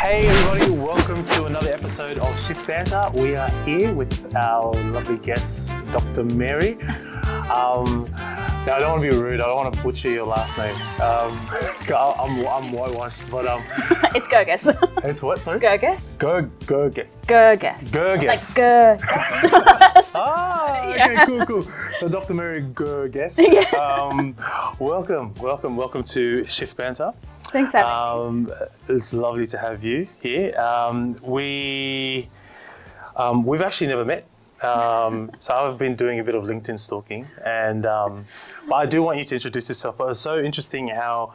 Hey everybody, welcome to another episode of Shift Banter. We are here with our lovely guest, Dr. Mary. Now I don't want to be rude, I don't want to butcher your last name. I'm whitewashed, but It's Girgis. It's what, sorry? Girgis. Girgis. Girgis. Girgis. Like Girgis. Okay, cool. So Dr. Mary Girgis, welcome to Shift Banter. Thanks for having me. It's lovely to have you here. We've actually never met. So I've been doing a bit of LinkedIn stalking, and but I do want you to introduce yourself. But it was so interesting how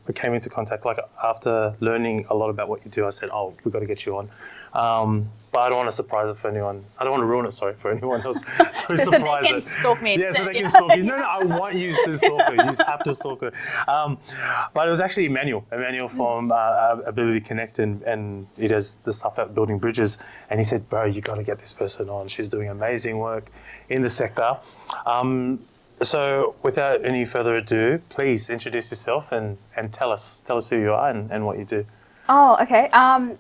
we came into contact. Like after learning a lot about what you do, I said, "Oh, we've got to get you on." But I don't want to surprise it for anyone. I don't want to ruin it, for anyone else. So they can stalk me. Yeah, so they can stalk you. No, I want you to stalk her. You just have to stalk her. But it was actually Emmanuel from Ability Connect, and he does the stuff at Building Bridges. And he said, bro, you got to get this person on. She's doing amazing work in the sector. So without any further ado, please introduce yourself and tell us who you are and what you do. Oh, okay.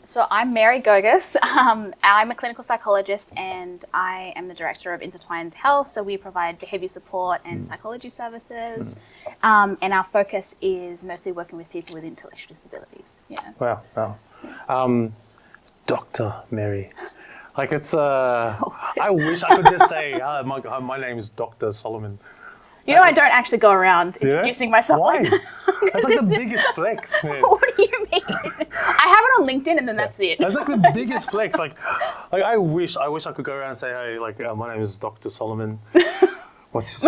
So I'm Mary Girgis. I'm a clinical psychologist and I am the director of Intertwined Health. So we provide behaviour support and psychology services. And our focus is mostly working with people with intellectual disabilities. Yeah. Wow. Dr. Mary. Like it's, I wish I could just say, my name is Dr. Solomon. You know, I don't actually go around introducing myself. Why? Like that. That's like the biggest flex, man. What do you mean? I have it on LinkedIn and then that's it. That's like the biggest flex. Like I wish I could go around and say, hey, my name is Dr. Solomon. What was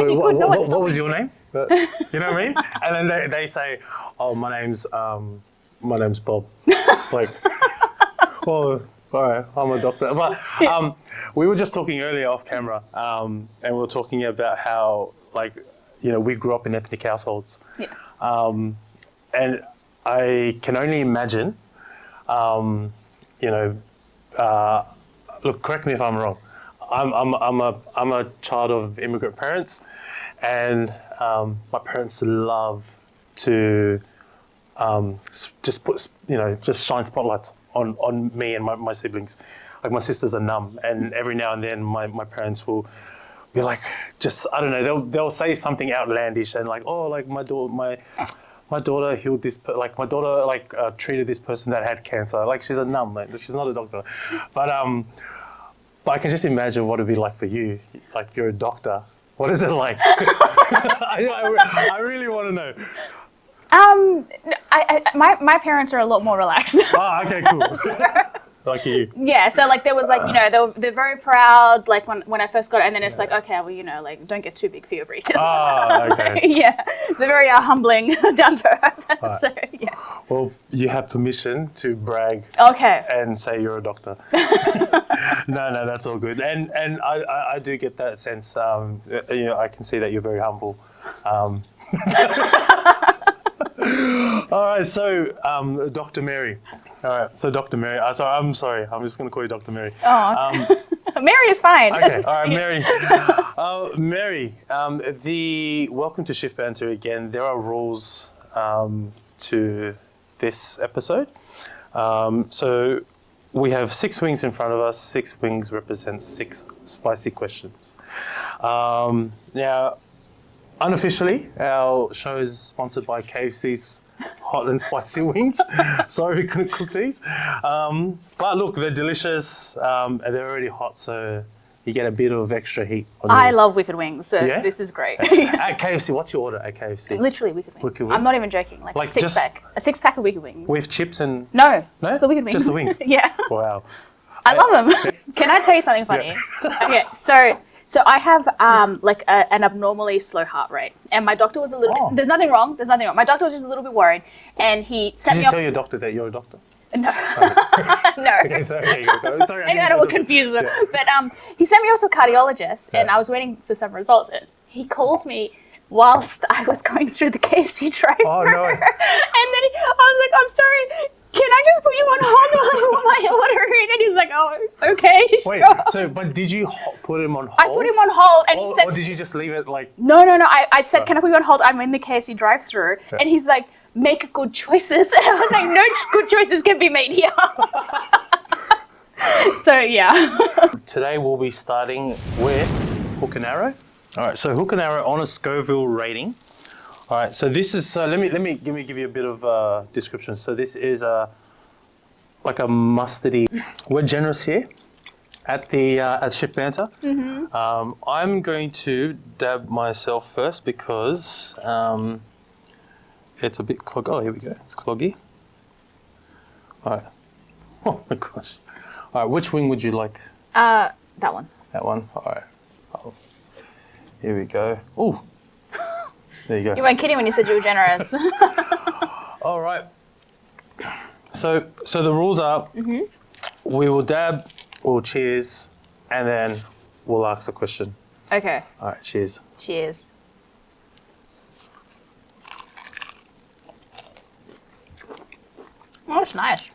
your name? You know what I mean? And then they say, oh, my name's Bob. Like, well, all right, I'm a doctor. But we were just talking earlier off camera, and we were talking about how, we grew up in ethnic households. Yeah. And I can only imagine, look, correct me if I'm wrong. I'm a child of immigrant parents, and my parents love to just shine spotlights on me and my siblings. Like my sisters are numb, and every now and then my parents will be like, I don't know, they'll say something outlandish and like, oh, like my daughter healed this, my daughter treated this person that had cancer. Like she's a numb, she's not a doctor. But I can just imagine what it'd be like for you. Like you're a doctor. What is it like? I really want to know. My parents are a lot more relaxed. Oh, okay, cool. Like you. Yeah, so there was they're very proud when I first got it, and then it's okay, well, don't get too big for your breeches. Oh, okay. Yeah, they're very humbling, down to earth. Right. So yeah. Well, you have permission to brag. Okay. And say you're a doctor. No, that's all good. And I do get that sense. I can see that you're very humble. All right, so Dr. Mary. All right, so Dr. Mary. I'm sorry. I'm just going to call you Dr. Mary. Oh, Mary is fine. Okay, all right, Mary. Mary, welcome to Shift Banter again. There are rules to this episode. So we have 6 wings in front of us. 6 wings represents 6 spicy questions. Now, unofficially, our show is sponsored by KFC's hot and spicy wings. Sorry we couldn't cook these. But look, they're delicious and they're already hot, so you get a bit of extra heat on yours. I love Wicked Wings, so this is great. At KFC, what's your order at KFC? Literally Wicked Wings. Wicked Wings? I'm not even joking. Like a six-pack. A 6-pack of Wicked Wings. With chips and... No, just the Wicked Wings. Just the wings? Yeah. Wow. I love them. Can I tell you something funny? Okay, so I have an abnormally slow heart rate, and my doctor was a little bit, there's nothing wrong. My doctor was just a little bit worried, and he sent me off. Did you tell your doctor that you're a doctor? No. No. Okay, sorry. Sorry, I that will confuse them. Yeah. But he sent me off to a cardiologist, and I was waiting for some results, and he called me whilst I was going through the KFC drive-thru. Oh, no. And then I was like, I'm sorry, can I just put you on hold while I put my order in? And he's like, oh, okay. Wait, sure. but did you put him on hold? I put him on hold. And he said, or did you just leave it like... No. I said, can I put you on hold? I'm in the KFC drive-thru. Yeah. And he's like, make good choices. And I was like, no good choices can be made here. So yeah. Today we'll be starting with hook and arrow. All right, so hook and arrow on a Scoville rating. All right, so this is, let me give you a bit of description. So this is like a mustardy. We're generous here at the at Shift Banter. I'm going to dab myself first because it's a bit cloggy. Oh, here we go. It's cloggy. All right. Oh my gosh. All right, which wing would you like? That one. That one. All right. Oh, here we go. Oh, there you go. You weren't kidding when you said you were generous. All right. So the rules are: we will dab, we'll cheers, and then we'll ask a question. Okay. All right. Cheers. Cheers. Oh, it's nice.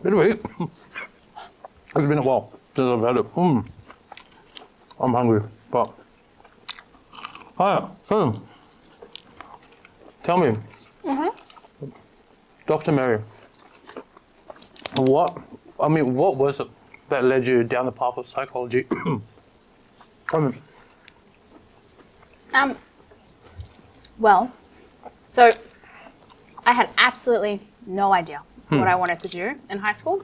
Bit of it. It's been a while since I've had it. I'm hungry, but so tell me, Dr. Mary, what was it that led you down the path of psychology? Well, so I had absolutely no idea what I wanted to do in high school.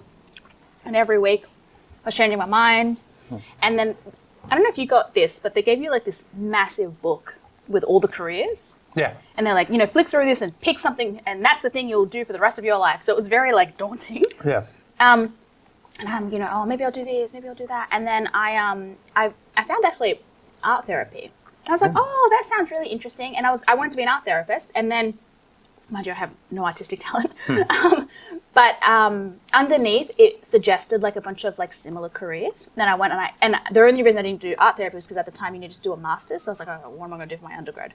And every week I was changing my mind. And then, I don't know if you got this, but they gave you like this massive book with all the careers. Yeah. And they're like, flick through this and pick something, and that's the thing you'll do for the rest of your life. So it was very like daunting. Yeah. And I'm, oh, maybe I'll do this, maybe I'll do that. And then I found actually art therapy. I was like, oh, that sounds really interesting. And I wanted to be an art therapist. And then, mind you, I have no artistic talent. But underneath, it suggested like a bunch of like similar careers. Then I went and the only reason I didn't do art therapy was because at the time you needed to do a master's. So I was like, oh, what am I going to do for my undergrad?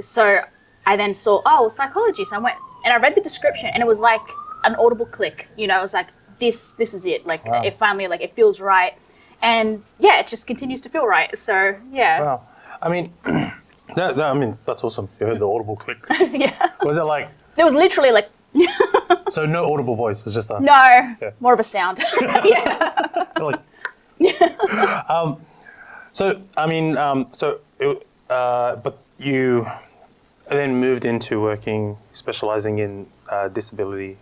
So I then saw, psychology. So I went and I read the description, and it was like an audible click. It was like, this is it. Like it finally, like it feels right. And yeah, it just continues to feel right. So yeah. Wow. I mean, that's awesome. You heard the audible click. Yeah. Was it like? There was literally like. So no audible voice. It was just a. No, more of a sound. Yeah. Like, but you then moved into working, specializing in disability,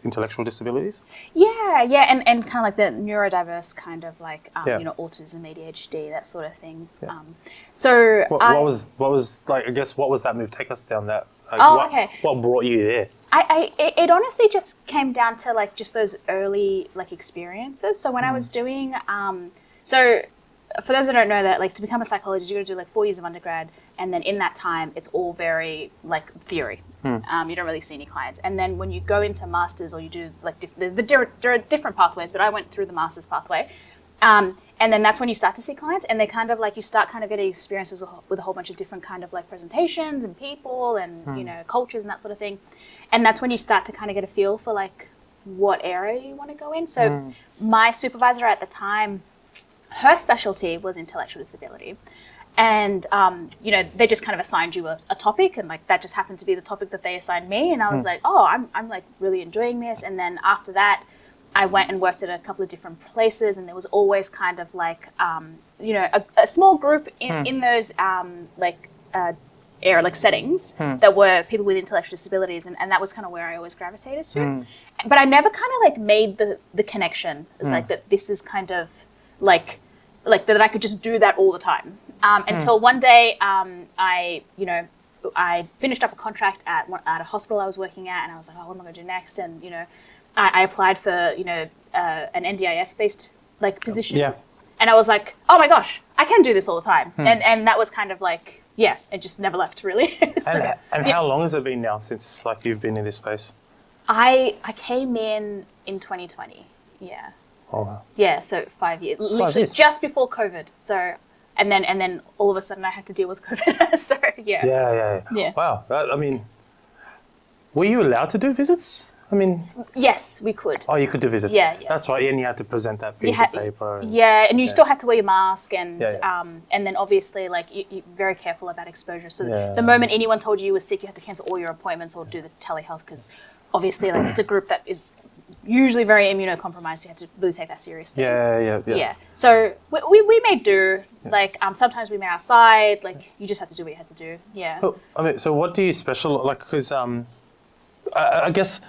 intellectual disabilities. Yeah, and kind of like the neurodiverse kind of like autism, ADHD, that sort of thing. Yeah. So what was like? I guess what was that move? Take us down that. Okay. What brought you there? It honestly just came down to like just those early like experiences. So when I was doing so for those that don't know that, like to become a psychologist, you got to do like 4 years of undergrad, and then in that time it's all very like theory. You don't really see any clients. And then when you go into masters, or you do like there are different pathways, but I went through the masters pathway. And then that's when you start to see clients, and they kind of like, you start kind of getting experiences with a whole bunch of different kind of like presentations and people and, cultures and that sort of thing. And that's when you start to kind of get a feel for like what area you want to go in. So my supervisor at the time, her specialty was intellectual disability. And, they just kind of assigned you a topic, and like that just happened to be the topic that they assigned me. And I was like, oh, I'm like really enjoying this. And then after that, I went and worked at a couple of different places, and there was always kind of like, a small group in those settings that were people with intellectual disabilities, and that was kind of where I always gravitated to. But I never kind of like made the connection as like that this is kind of like that I could just do that all the time. Until one day, I finished up a contract at a hospital I was working at, and I was like, oh, what am I going to do next? And I applied for an NDIS based like position. Yeah. And I was like, oh my gosh, I can do this all the time. And that was kind of like, yeah, it just never left really. So, and how long has it been now since like you've been in this space? I came in 2020. Yeah. Oh wow. Yeah, so 5 years. Literally just before COVID. So and then all of a sudden I had to deal with COVID. So yeah. Yeah. Wow. Were you allowed to do visits? I mean, Yes, we could. oh, you could do visits. Yeah, yeah. That's right. And you had to present that You piece ha- of paper. And, Yeah, and you still have to wear your mask, and Yeah, and then obviously like you're very careful about exposure. So Yeah. the moment anyone told you you were sick, you had to cancel all your appointments or do the telehealth because obviously like it's a group that is usually very immunocompromised. You have to really take that seriously. Yeah. So we may do like sometimes we may outside. Like you just have to do what you have to do. Yeah. Well, I mean, so what do you like? Because I guess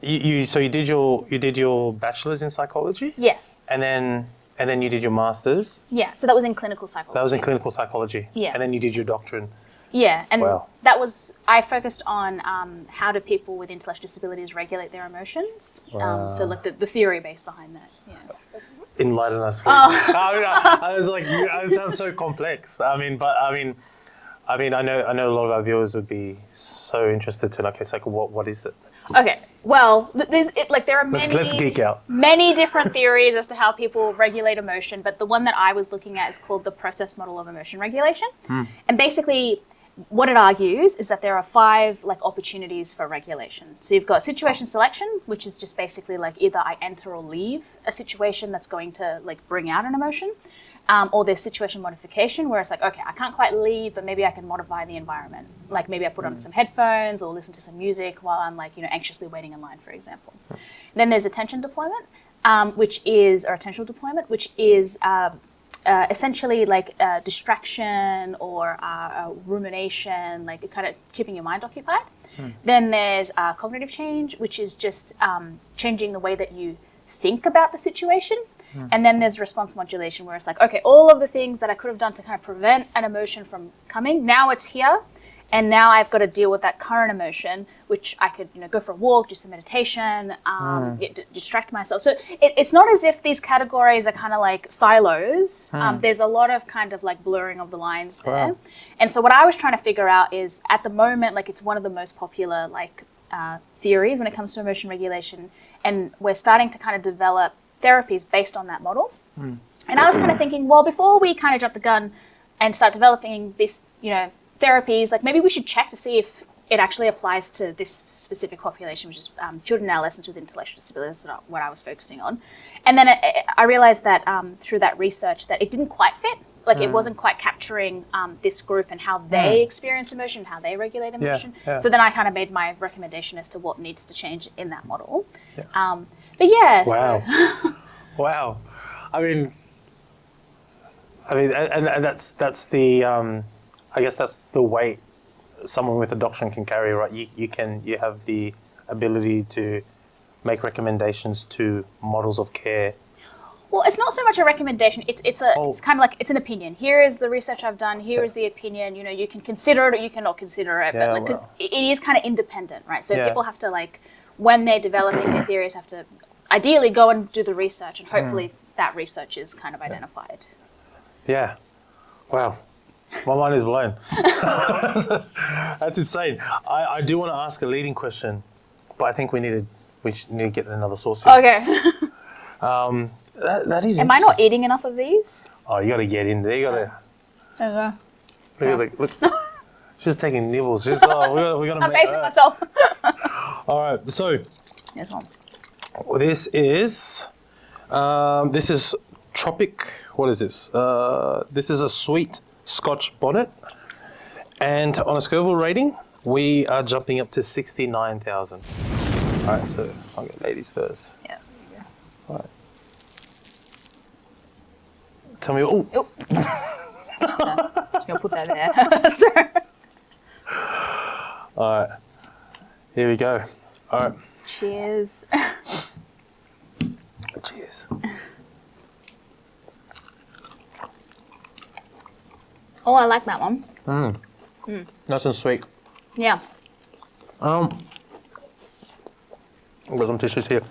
you did your bachelor's in psychology, Yeah. and then you did your master's. Yeah. So that was in clinical psychology. That was in clinical psychology. Yeah. And then you did your doctorate. Yeah, and Wow. that was I focused on how do people with intellectual disabilities regulate their emotions. So like the theory base behind that. Yeah. Enlighten us, please. I was like, it sounds so complex. I know a lot of our viewers would be so interested to know. Okay, it's like what is it? Okay. Well, there are Let's geek out. many different theories as to how people regulate emotion, but the one that I was looking at is called the process model of emotion regulation, and basically. What it argues is that there are 5 like opportunities for regulation. So you've got situation selection, which is just basically like either I enter or leave a situation that's going to like bring out an emotion, or there's situation modification where it's like, okay, I can't quite leave, but maybe I can modify the environment. Like maybe I put on some headphones or listen to some music while I'm like, anxiously waiting in line, for example. Then there's attention deployment, attentional deployment, which is essentially like distraction or rumination, like kind of keeping your mind occupied. Then there's cognitive change, which is just changing the way that you think about the situation. And then there's response modulation, where it's like, okay, all of the things that I could have done to kind of prevent an emotion from coming, now it's here. And now I've got to deal with that current emotion, which I could, go for a walk, do some meditation, distract myself. So it's not as if these categories are kind of like silos. There's a lot of kind of like blurring of the lines there. Wow. And so what I was trying to figure out is at the moment, like it's one of the most popular like theories when it comes to emotion regulation. And we're starting to kind of develop therapies based on that model. And I was kind of thinking, well, before we kind of jump the gun and start developing this, therapies, like maybe we should check to see if it actually applies to this specific population, which is children and adolescents with intellectual disabilities. That's not what I was focusing on. And then I realized that through that research that it didn't quite fit. Like it wasn't quite capturing this group and how they experience emotion, how they regulate emotion. Yeah. So then I kind of made my recommendation as to what needs to change in that model. Yeah. But yeah. Wow. So Wow. I mean, and that's the I guess that's the weight someone with a doctrine can carry, right? You have the ability to make recommendations to models of care. well, it's not so much a recommendation. It's kind of like it's an opinion. Here is the research I've done. Here is the opinion. You can consider it or you cannot consider it. Yeah, but because it is kind of independent, right? So Yeah. people have to when they're developing their theories, have to ideally go and do the research, and hopefully that research is kind of identified. Yeah. Wow. My mind is blown. That's insane. I do want to ask a leading question, but I think we need to get another source here. Okay. That is Am I not eating enough of these? Oh, you got to get in there. You got to... Okay. Look. She's taking nibbles. She's, we got to I'm pacing myself. All right. So This one. this is Tropic. What is this? This is a sweet Scotch bonnet. And on a Scoville rating, we are jumping up to 69,000. All right. So I'll get ladies first. Yeah. All right. Tell me. Oh. Just gonna put that there. So. All right. Here we go. All right. Cheers. Cheers. Oh, I like that one. Nice and sweet. Yeah. I've got some tissues here.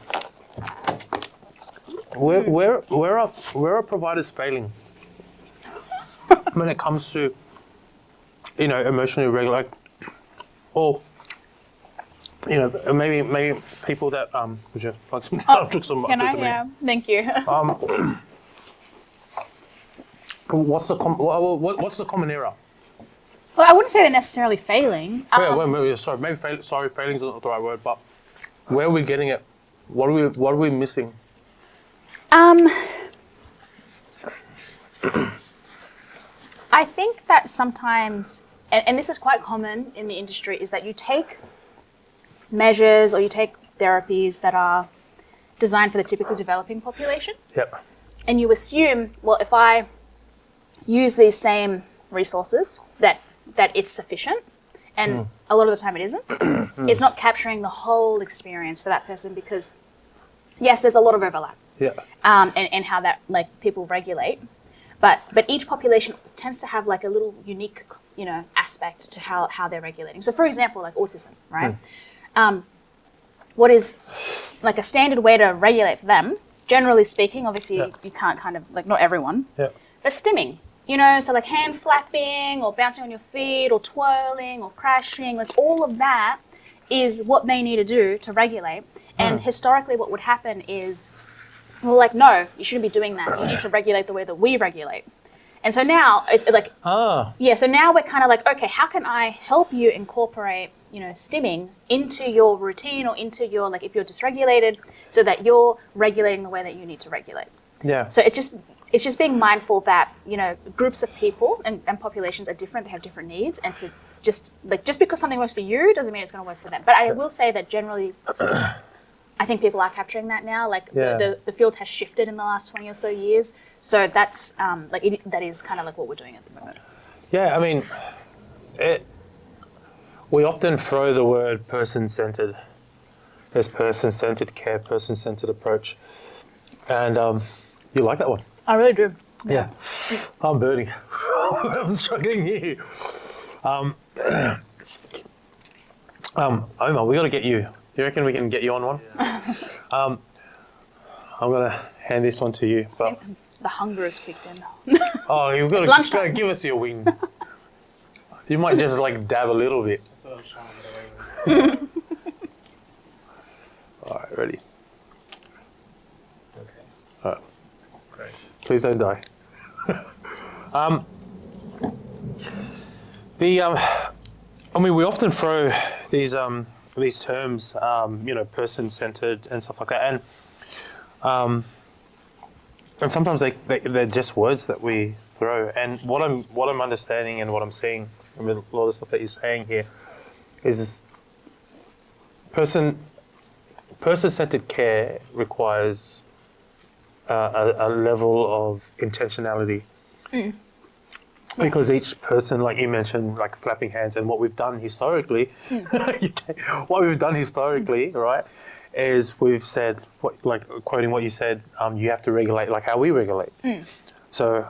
Where are providers failing when it comes to emotionally regulate, or maybe people that would you like some? I took some. Can I? Yeah. Thank you. What's the common error? Well, I wouldn't say they're necessarily failing. Sorry, maybe failing's not the right word, but Where are we getting it? What are we missing? I think that sometimes, and this is quite common in the industry, is that you take measures or you take therapies that are designed for the typically developing population, Yep. and you assume, well, if I use these same resources, that it's sufficient, and a lot of the time it isn't. It's not capturing the whole experience for that person because, yes, there's a lot of overlap. Yeah. And how that like people regulate, but each population tends to have like a little unique aspect to how they're regulating. So for example, like autism, right? What is like a standard way to regulate for them, generally speaking, obviously you can't kind of like not everyone, but stimming, so like hand flapping or bouncing on your feet or twirling or crashing, like all of that is what they need to do to regulate. And historically what would happen is, well, like, no, you shouldn't be doing that. You need to regulate the way that we regulate. And so now, it's like, so now we're kind of like, okay, how can I help you incorporate, stimming into your routine or into your, like, if you're dysregulated, so that you're regulating the way that you need to regulate. Yeah. So it's just being mindful that, groups of people and populations are different, they have different needs, and to just because something works for you doesn't mean it's going to work for them. But I will say that generally, I think people are capturing that now. Like the field has shifted in the last 20 or so years. So that's that is kind of like what we're doing at the moment. Yeah, I mean, we often throw the word person-centered. There's person-centered care, person-centered approach. And you like that one? I really do. Yeah. I'm burning. I'm struggling here. Omar, we got to get you. Do you reckon we can get you on one? Yeah. I'm going to hand this one to you. But the hunger has kicked in. You've got to give us your wing. You might just like dab a little bit. That's what I was trying to do. All right, ready? Okay. All right. Great. Please don't die. We often throw these terms, person-centered and stuff like that, and sometimes they're just words that we throw. And what I'm understanding and what I'm seeing from a lot of the stuff that you're saying here is person-centered care requires a level of intentionality. Because each person, like you mentioned, like flapping hands, and what we've done historically, right, is we've said, quoting what you said, you have to regulate like how we regulate. So,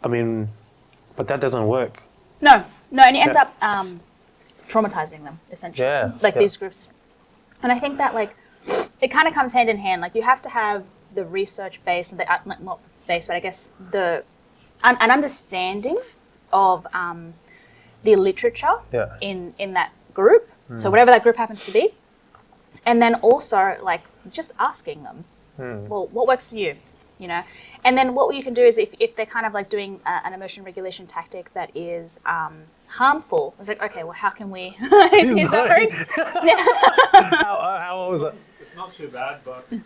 I mean, but that doesn't work. No, and you end up traumatizing them, essentially. These groups. And I think that, like, it kind of comes hand in hand. Like, you have to have the research base, not base, but I guess an understanding of the literature in that group. So whatever that group happens to be. And then also, like, just asking them, well, what works for you? And then what you can do is if they're kind of like doing an emotion regulation tactic that is harmful, it's like, okay, well, how can we... He's suffering. How was it? It's not too bad, but I'm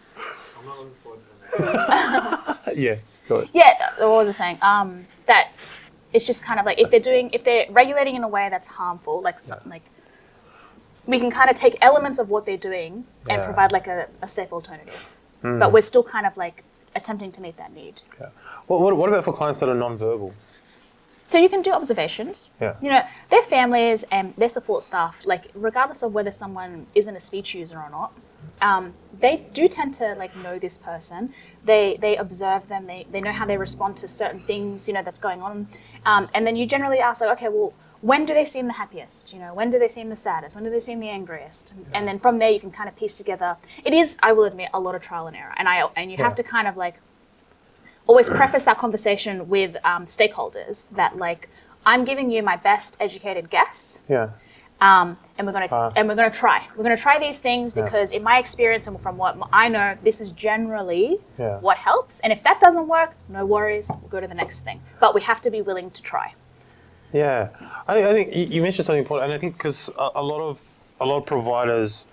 not looking forward to the next. Yeah, go ahead. Yeah, what was I saying? That it's just kind of like if they're regulating in a way that's harmful, like we can kind of take elements of what they're doing and provide like a safe alternative. But we're still kind of like attempting to meet that need. Yeah. What about for clients that are non-verbal? So you can do observations. Yeah. Their families and their support staff, like regardless of whether someone isn't a speech user or not, they do tend to like know this person. They observe them. They know how they respond to certain things, that's going on. And then you generally ask like, okay, well, when do they seem the happiest? When do they seem the saddest? When do they seem the angriest? And then from there you can kind of piece together. It is, I will admit, a lot of trial and error. And you have to kind of like always preface that conversation with stakeholders that like, I'm giving you my best educated guess. Yeah. And we're gonna try. We're gonna try these things because in my experience and from what I know, this is generally what helps. And if that doesn't work, no worries. We'll go to the next thing. But we have to be willing to try. Yeah, I think you mentioned something important, and I think because a lot of providers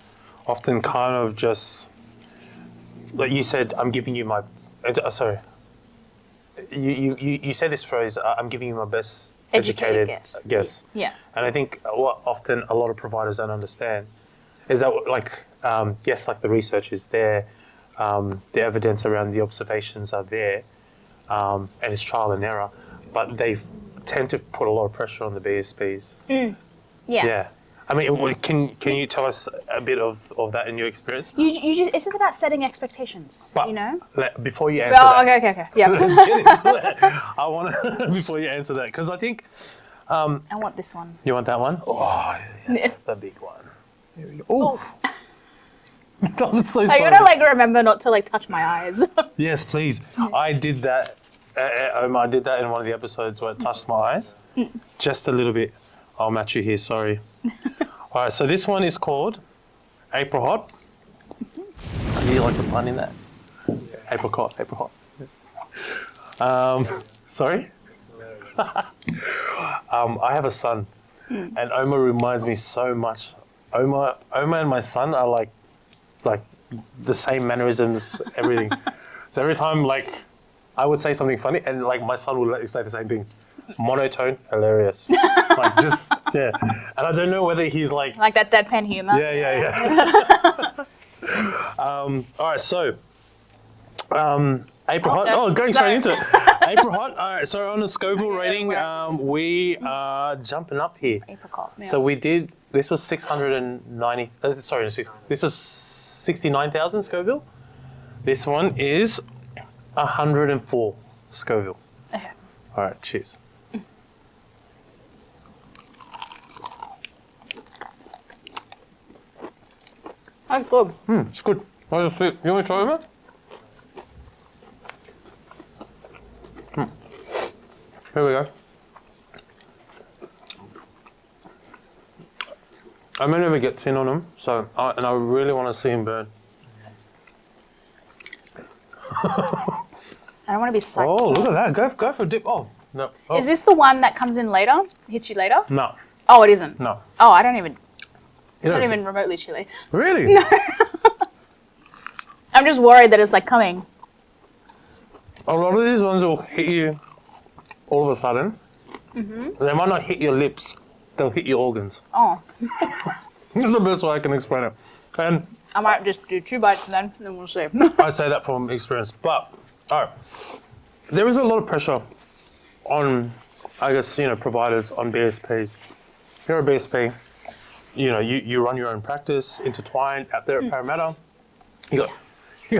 often kind of just, like you said, I'm giving you my, sorry, you said this phrase, I'm giving you my best educated guess. Yeah. And I think what often a lot of providers don't understand is that, like, yes, like the research is there, the evidence around the observations are there, and it's trial and error, but they tend to put a lot of pressure on the BSPs. Yeah. Yeah. I mean, can you tell us a bit of that in your experience? It's just about setting expectations, But you know? before you answer that, Okay. Yeah. let's get into it. I want to, before you answer that, because I think... I want this one. You want that one? Oh, yeah, the big one. Here we go. Oh. I'm so sorry. I gotta like remember not to like touch my eyes. Yes, please. I did that. I did that in one of the episodes where it touched my eyes. Just a little bit. I'll match you here, sorry. All right, so this one is called Apricot. Do you like the pun in that? Apricot. Sorry? I have a son, and Oma reminds me so much. Oma and my son are like the same mannerisms, everything. So every time, like, I would say something funny, and like my son would say the same thing. Monotone, hilarious. Like, just, yeah. And I don't know whether he's like that deadpan humor. Yeah. All right, so Apricot. Going straight into it. Apricot. All right, so on the Scoville rating, we are jumping up here. Apricot. Yeah. So we did. This was 690. This was 69,000 Scoville. This one is 104 Scoville. Okay. All right, cheers. That's good. It's good. You want to try it? Here we go. I may never get tin on them, so I really want to see him burn. I don't want to be psyched. Oh, look at that! Go for a dip. Oh no. Oh. Is this the one that comes in later? Hits you later? No. Oh, it isn't. No. Oh, I don't even. It's You not don't even remotely chilly. Really? I'm just worried that it's like coming. A lot of these ones will hit you all of a sudden. They might not hit your lips. They'll hit your organs. Oh, That's the best way I can explain it. And I might just do 2 bites and then we'll see. I say that from experience. But, all right, there is a lot of pressure on, I guess, providers, on BSPs. If you're a BSP, you run your own practice, intertwined out there at Parramatta. You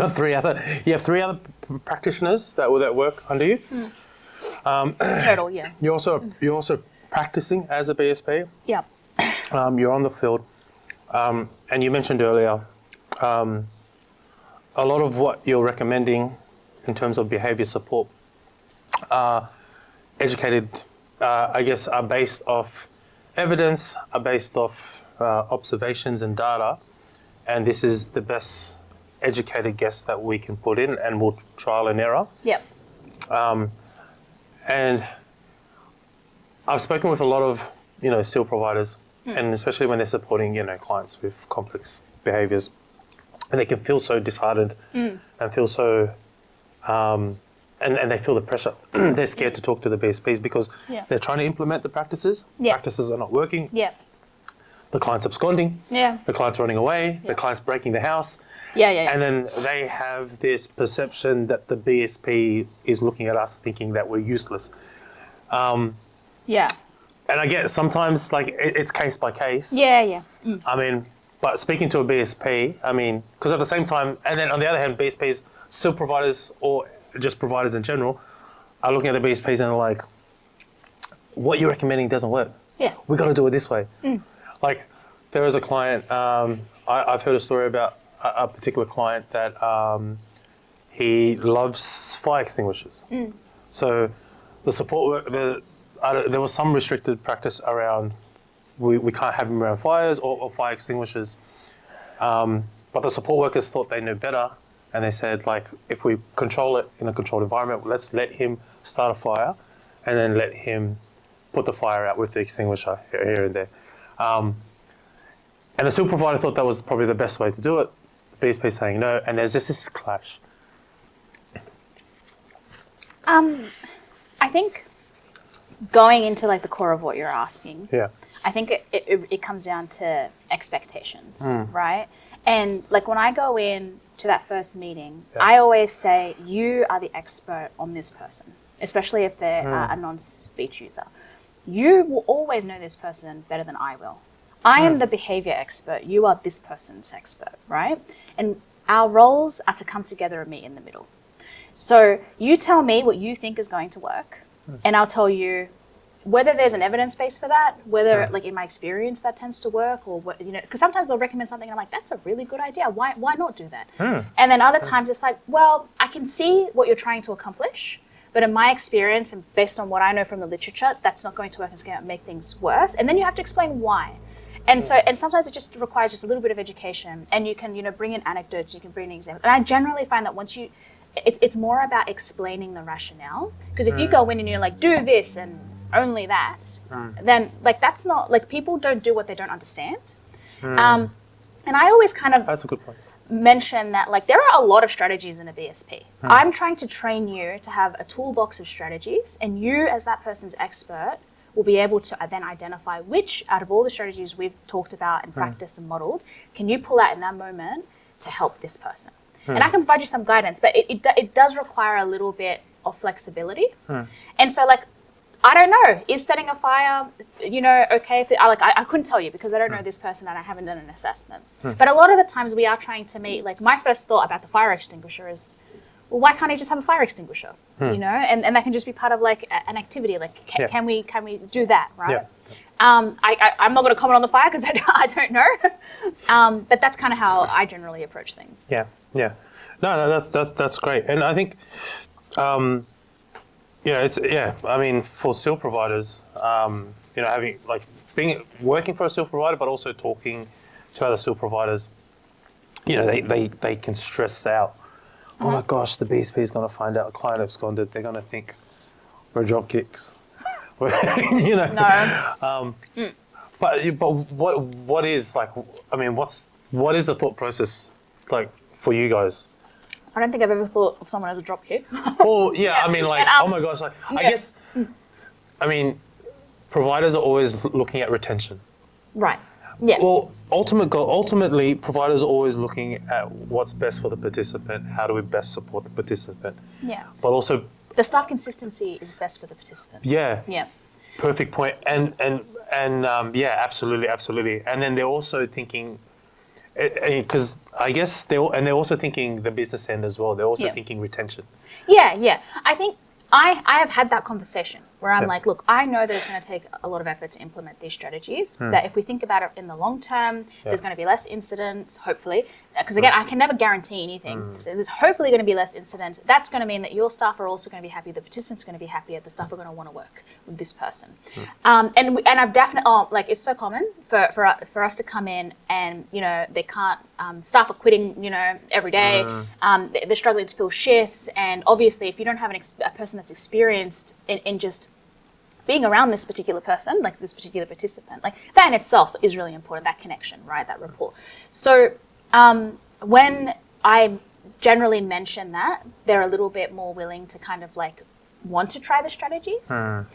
have 3 other practitioners that work under you. Total, yeah. You're also practicing as a BSP. Yeah. You're on the field, and you mentioned earlier a lot of what you're recommending in terms of behaviour support are educated, I guess, are based off evidence, are based off observations and data, and this is the best educated guess that we can put in, and we'll trial and error. Yep. And I've spoken with a lot of, steel providers, and especially when they're supporting, clients with complex behaviours, and they can feel so disheartened and feel so, and they feel the pressure. They're scared to talk to the BSPs because they're trying to implement the practices. Yeah. Practices are not working. Yeah. The client's absconding. Yeah. The client's running away. The client's breaking the house. Yeah. And then they have this perception that the BSP is looking at us thinking that we're useless. Yeah. And I get sometimes, like, it's case by case. Yeah. I mean, but speaking to a BSP, because at the same time, and then on the other hand, BSPs, still providers or just providers in general, are looking at the BSPs and they're like, what you're recommending doesn't work. Yeah. We got to do it this way. Like, there is a client, I've heard a story about a particular client that he loves fire extinguishers. So the support work, there was some restricted practice around we can't have them around fires or fire extinguishers. But the support workers thought they knew better, and they said, like, if we control it in a controlled environment, let's let him start a fire and then let him put the fire out with the extinguisher here and there. And And the SEAL provider thought that was probably the best way to do it. The BSP saying no, and there's just this clash. I think going into like the core of what you're asking, Yeah. I think it comes down to expectations, right? And like when I go in to that first meeting, I always say, you are the expert on this person, especially if they're a non-speech user. You will always know this person better than I will. I am the behavior expert. You are this person's expert, right? And our roles are to come together and meet in the middle. So you tell me what you think is going to work, and I'll tell you whether there's an evidence base for that, whether like in my experience that tends to work, or what, you know, because sometimes they'll recommend something and I'm like, that's a really good idea. Why not do that? And then other times it's like, well, I can see what you're trying to accomplish, but in my experience and based on what I know from the literature, that's not going to work. It's going to make things worse. And then you have to explain why. And so, and sometimes it just requires just a little bit of education, and you can, you know, bring in anecdotes, you can bring in examples. And I generally find that once you, it's more about explaining the rationale. Because if you go in and you're like, do this and only that, then like that's not, like people don't do what they don't understand. And I always kind of That's a good point. mention that like there are a lot of strategies in a BSP. I'm trying to train you to have a toolbox of strategies, and you as that person's expert will be able to then identify which out of all the strategies we've talked about and practiced and modeled, can you pull out in that moment to help this person. And I can provide you some guidance, but it does require a little bit of flexibility. And so like, I don't know, is setting a fire, you know, okay? If I couldn't tell you because I don't know this person and I haven't done an assessment. But a lot of the times we are trying to meet, like my first thought about the fire extinguisher is, well, why can't I just have a fire extinguisher? You know, and that can just be part of like an activity. Like, can we do that, right? I'm not going to comment on the fire because I don't know. But that's kind of how I generally approach things. No, that's great. And I think, I mean, for SEAL providers, you know, having like working for a SEAL provider, but also talking to other SEAL providers, you know, they can stress out. Oh my gosh, the BSP is going to find out a client absconded. They're going to think we're drop kicks. You know. No. But what is like? I mean, what is the thought process like for you guys? I don't think I've ever thought of someone as a drop kick. Well, I mean, like, oh my gosh, like, I guess, I mean, providers are always looking at retention. Right. Yeah. Well, ultimately, providers are always looking at what's best for the participant. How do we best support the participant? Yeah. But also, the staff consistency is best for the participant. Yeah. Perfect point. And absolutely. And then they're also thinking, because I guess they're also thinking the business end as well. They're also thinking retention. Yeah. I think I have had that conversation where I'm like, look, I know that it's going to take a lot of effort to implement these strategies. That if we think about it in the long term, there's going to be less incidents, hopefully. Because again, I can never guarantee anything. There's hopefully going to be less incidents. That's going to mean that your staff are also going to be happy, the participants are going to be happier, the staff are going to want to work with this person. And I've definitely, it's so common for us to come in and, you know, they can't, staff are quitting, you know, every day. They're struggling to fill shifts. And obviously, if you don't have a person that's experienced in just being around this particular person, like this particular participant, like that in itself is really important, that connection, right, that rapport. So when I generally mention that, they're a little bit more willing to kind of like want to try the strategies. But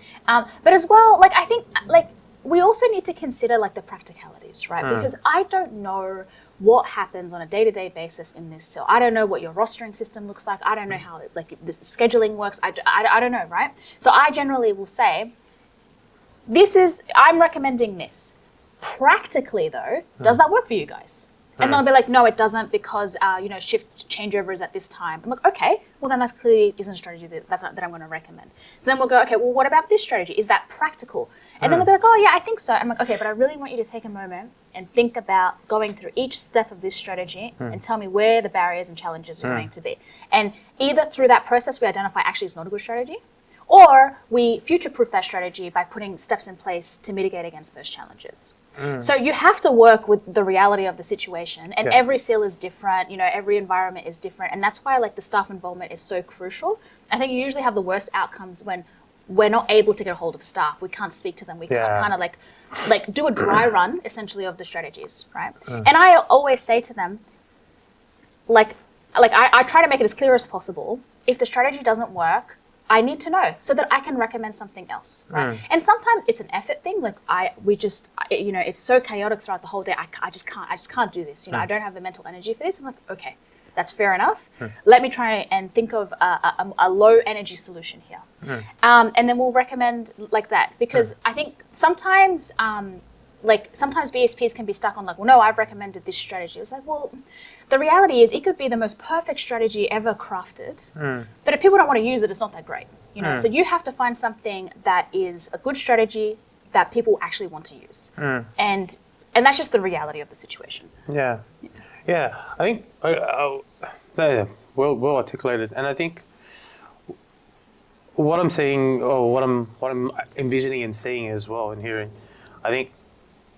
as well, like I think like we also need to consider like the practicalities, right? Because I don't know what happens on a day-to-day basis in this cell. I don't know what your rostering system looks like. I don't know how like this scheduling works. I don't know, right? So I generally will say, I'm recommending this. Practically though, does that work for you guys? And they'll be like, no, it doesn't because you know, shift changeover is at this time. I'm like, okay, well then that clearly isn't a strategy that I'm going to recommend. So then we'll go, okay, well what about this strategy? Is that practical? And then they'll be like, oh yeah, I think so. I'm like, okay, but I really want you to take a moment and think about going through each step of this strategy and tell me where the barriers and challenges are going to be. And either through that process we identify actually it's not a good strategy, or we future-proof that strategy by putting steps in place to mitigate against those challenges. So you have to work with the reality of the situation, and every SEAL is different, you know, every environment is different, and that's why like the staff involvement is so crucial. I think you usually have the worst outcomes when we're not able to get a hold of staff. We can't speak to them. We can't kind of like do a dry run essentially of the strategies, right? And I always say to them, I try to make it as clear as possible. If the strategy doesn't work, I need to know so that I can recommend something else, right? And sometimes it's an effort thing. Like it's so chaotic throughout the whole day. I just can't do this. I don't have the mental energy for this. I'm like, okay, that's fair enough. Let me try and think of a low energy solution here. And then we'll recommend like that, because I think sometimes sometimes BSPs can be stuck on like, well, no, I've recommended this strategy. It's like, well, the reality is it could be the most perfect strategy ever crafted, but if people don't want to use it, it's not that great. So you have to find something that is a good strategy that people actually want to use. And that's just the reality of the situation. Yeah. I think well articulated, and I think what I'm saying, or what I'm envisioning and seeing as well and hearing, I think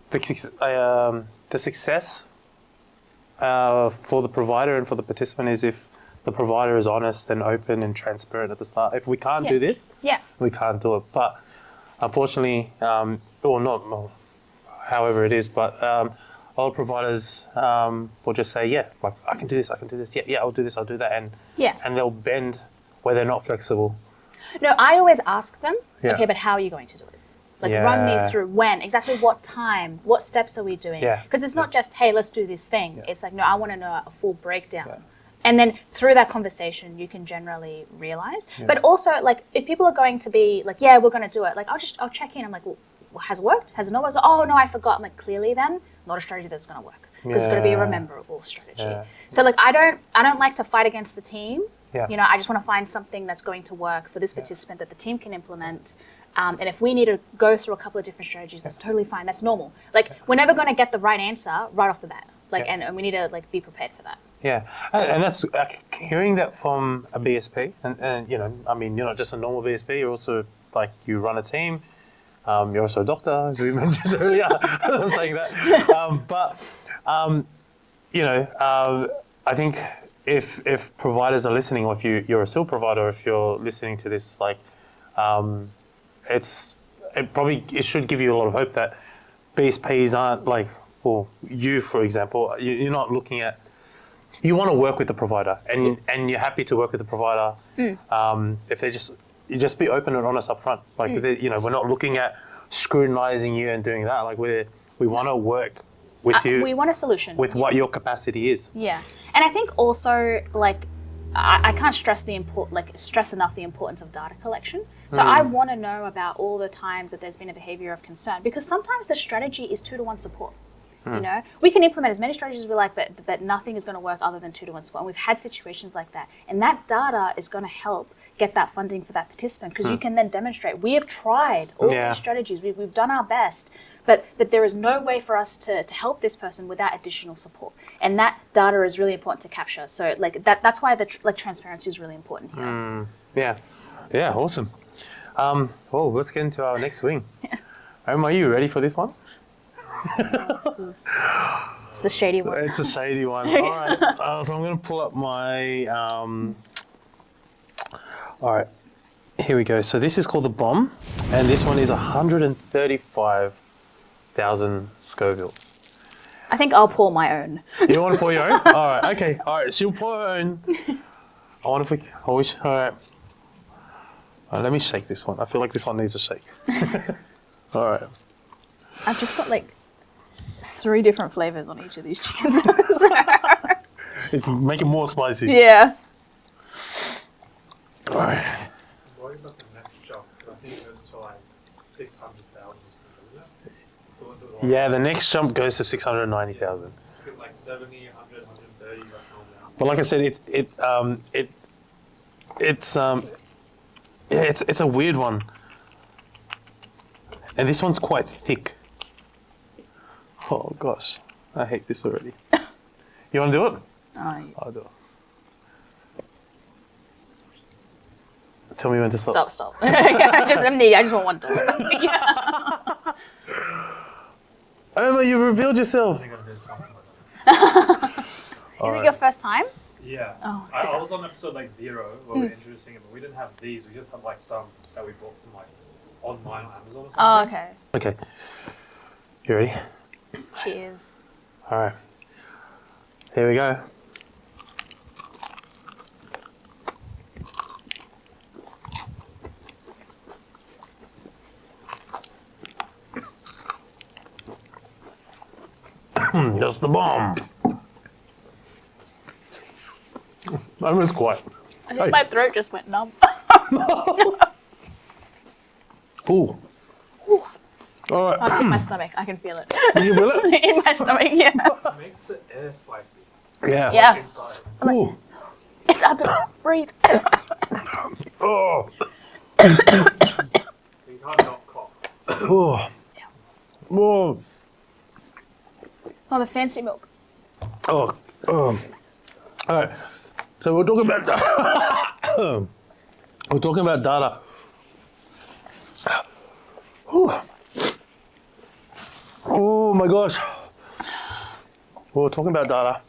the success for the provider and for the participant is if the provider is honest and open and transparent at the start. If we can't do this, we can't do it. But unfortunately, however it is, but a lot of providers will just say, like, I can do this, I'll do this, I'll do that, and they'll bend where they're not flexible. No, I always ask them, okay, but how are you going to do it? Like, run me through when, exactly what time, what steps are we doing? Because it's not just, hey, let's do this thing. It's like, no, I want to know a full breakdown. And then through that conversation, you can generally realize. But also, like, if people are going to be like, we're going to do it, like, I'll check in. I'm like, well, has it worked? Has it not worked? Oh, no, I forgot. I'm like, clearly then, not a strategy that's going to work. Because it's going to be a rememberable strategy. So, like, I don't like to fight against the team. I just want to find something that's going to work for this participant that the team can implement. And if we need to go through a couple of different strategies, that's totally fine. That's normal. Like, we're never going to get the right answer right off the bat. Like, and we need to like be prepared for that. And that's hearing that from a BSP, and I mean, you're not just a normal BSP. You're also like, you run a team. You're also a doctor, as we mentioned earlier. I'm saying that, I think if providers are listening, or if you're a still provider, or if you're listening to this, like, it should give you a lot of hope that BSPs aren't like, well, you, for example, you're not looking at, you want to work with the provider, and you're happy to work with the provider. If you just be open and honest up front. Like, we're not looking at scrutinizing you and doing that. Like, we want to work with you. We want a solution. With what your capacity is. Yeah. And I think also, like, I can't stress enough the importance of data collection. So I want to know about all the times that there's been a behavior of concern, because sometimes the strategy is 2-to-1 support. We can implement as many strategies as we like, but nothing is going to work other than 2-to-1 support. And we've had situations like that. And that data is going to help get that funding for that participant, because you can then demonstrate, we have tried all these strategies, we've done our best, but there is no way for us to help this person without additional support. And that data is really important to capture. So like that's why the transparency is really important here. Yeah, awesome. Well, let's get into our next swing. Are you ready for this one? It's the shady one. It's a shady one. All right. So I'm going to pull up my... all right. Here we go. So this is called the bomb, and this one is 135,000 Scoville. I think I'll pour my own. You want to pour your own? All right. Okay. All right. She'll pour her own. All right. Let me shake this one. I feel like this one needs a shake. All right. I've just got like 3 different flavors on each of these chickens. It's make it more spicy. Yeah. All right. What about the next jump? I think it goes to like 600,000. Yeah, the next jump goes to 690,000. It's like 70, 100, 130. That's normal. But like I said, it's a weird one, and this one's quite thick. Oh gosh, I hate this already. You want to do it? I'll do it. Tell me when to stop. Stop. I just want one dollar. Emma, you revealed yourself. Is it your first time? Yeah. Oh, I was on episode like 0 where we were introducing it, but we didn't have these. We just had like some that we bought from like online on Amazon or something. Oh, okay. Okay. You ready? Cheers. All right. Here we go. That's the bomb. I was quiet. I think my throat just went numb. Ooh. All right. It's in my stomach. I can feel it. You feel it? In my stomach, yeah. It makes the air spicy Yeah. Yeah. inside. Ooh. It's hard to breathe. Oh. You can't not cough. Oh. Oh. Oh, the fancy milk. Oh. All right. So we're talking about data. Whew. Oh my gosh. We're talking about data.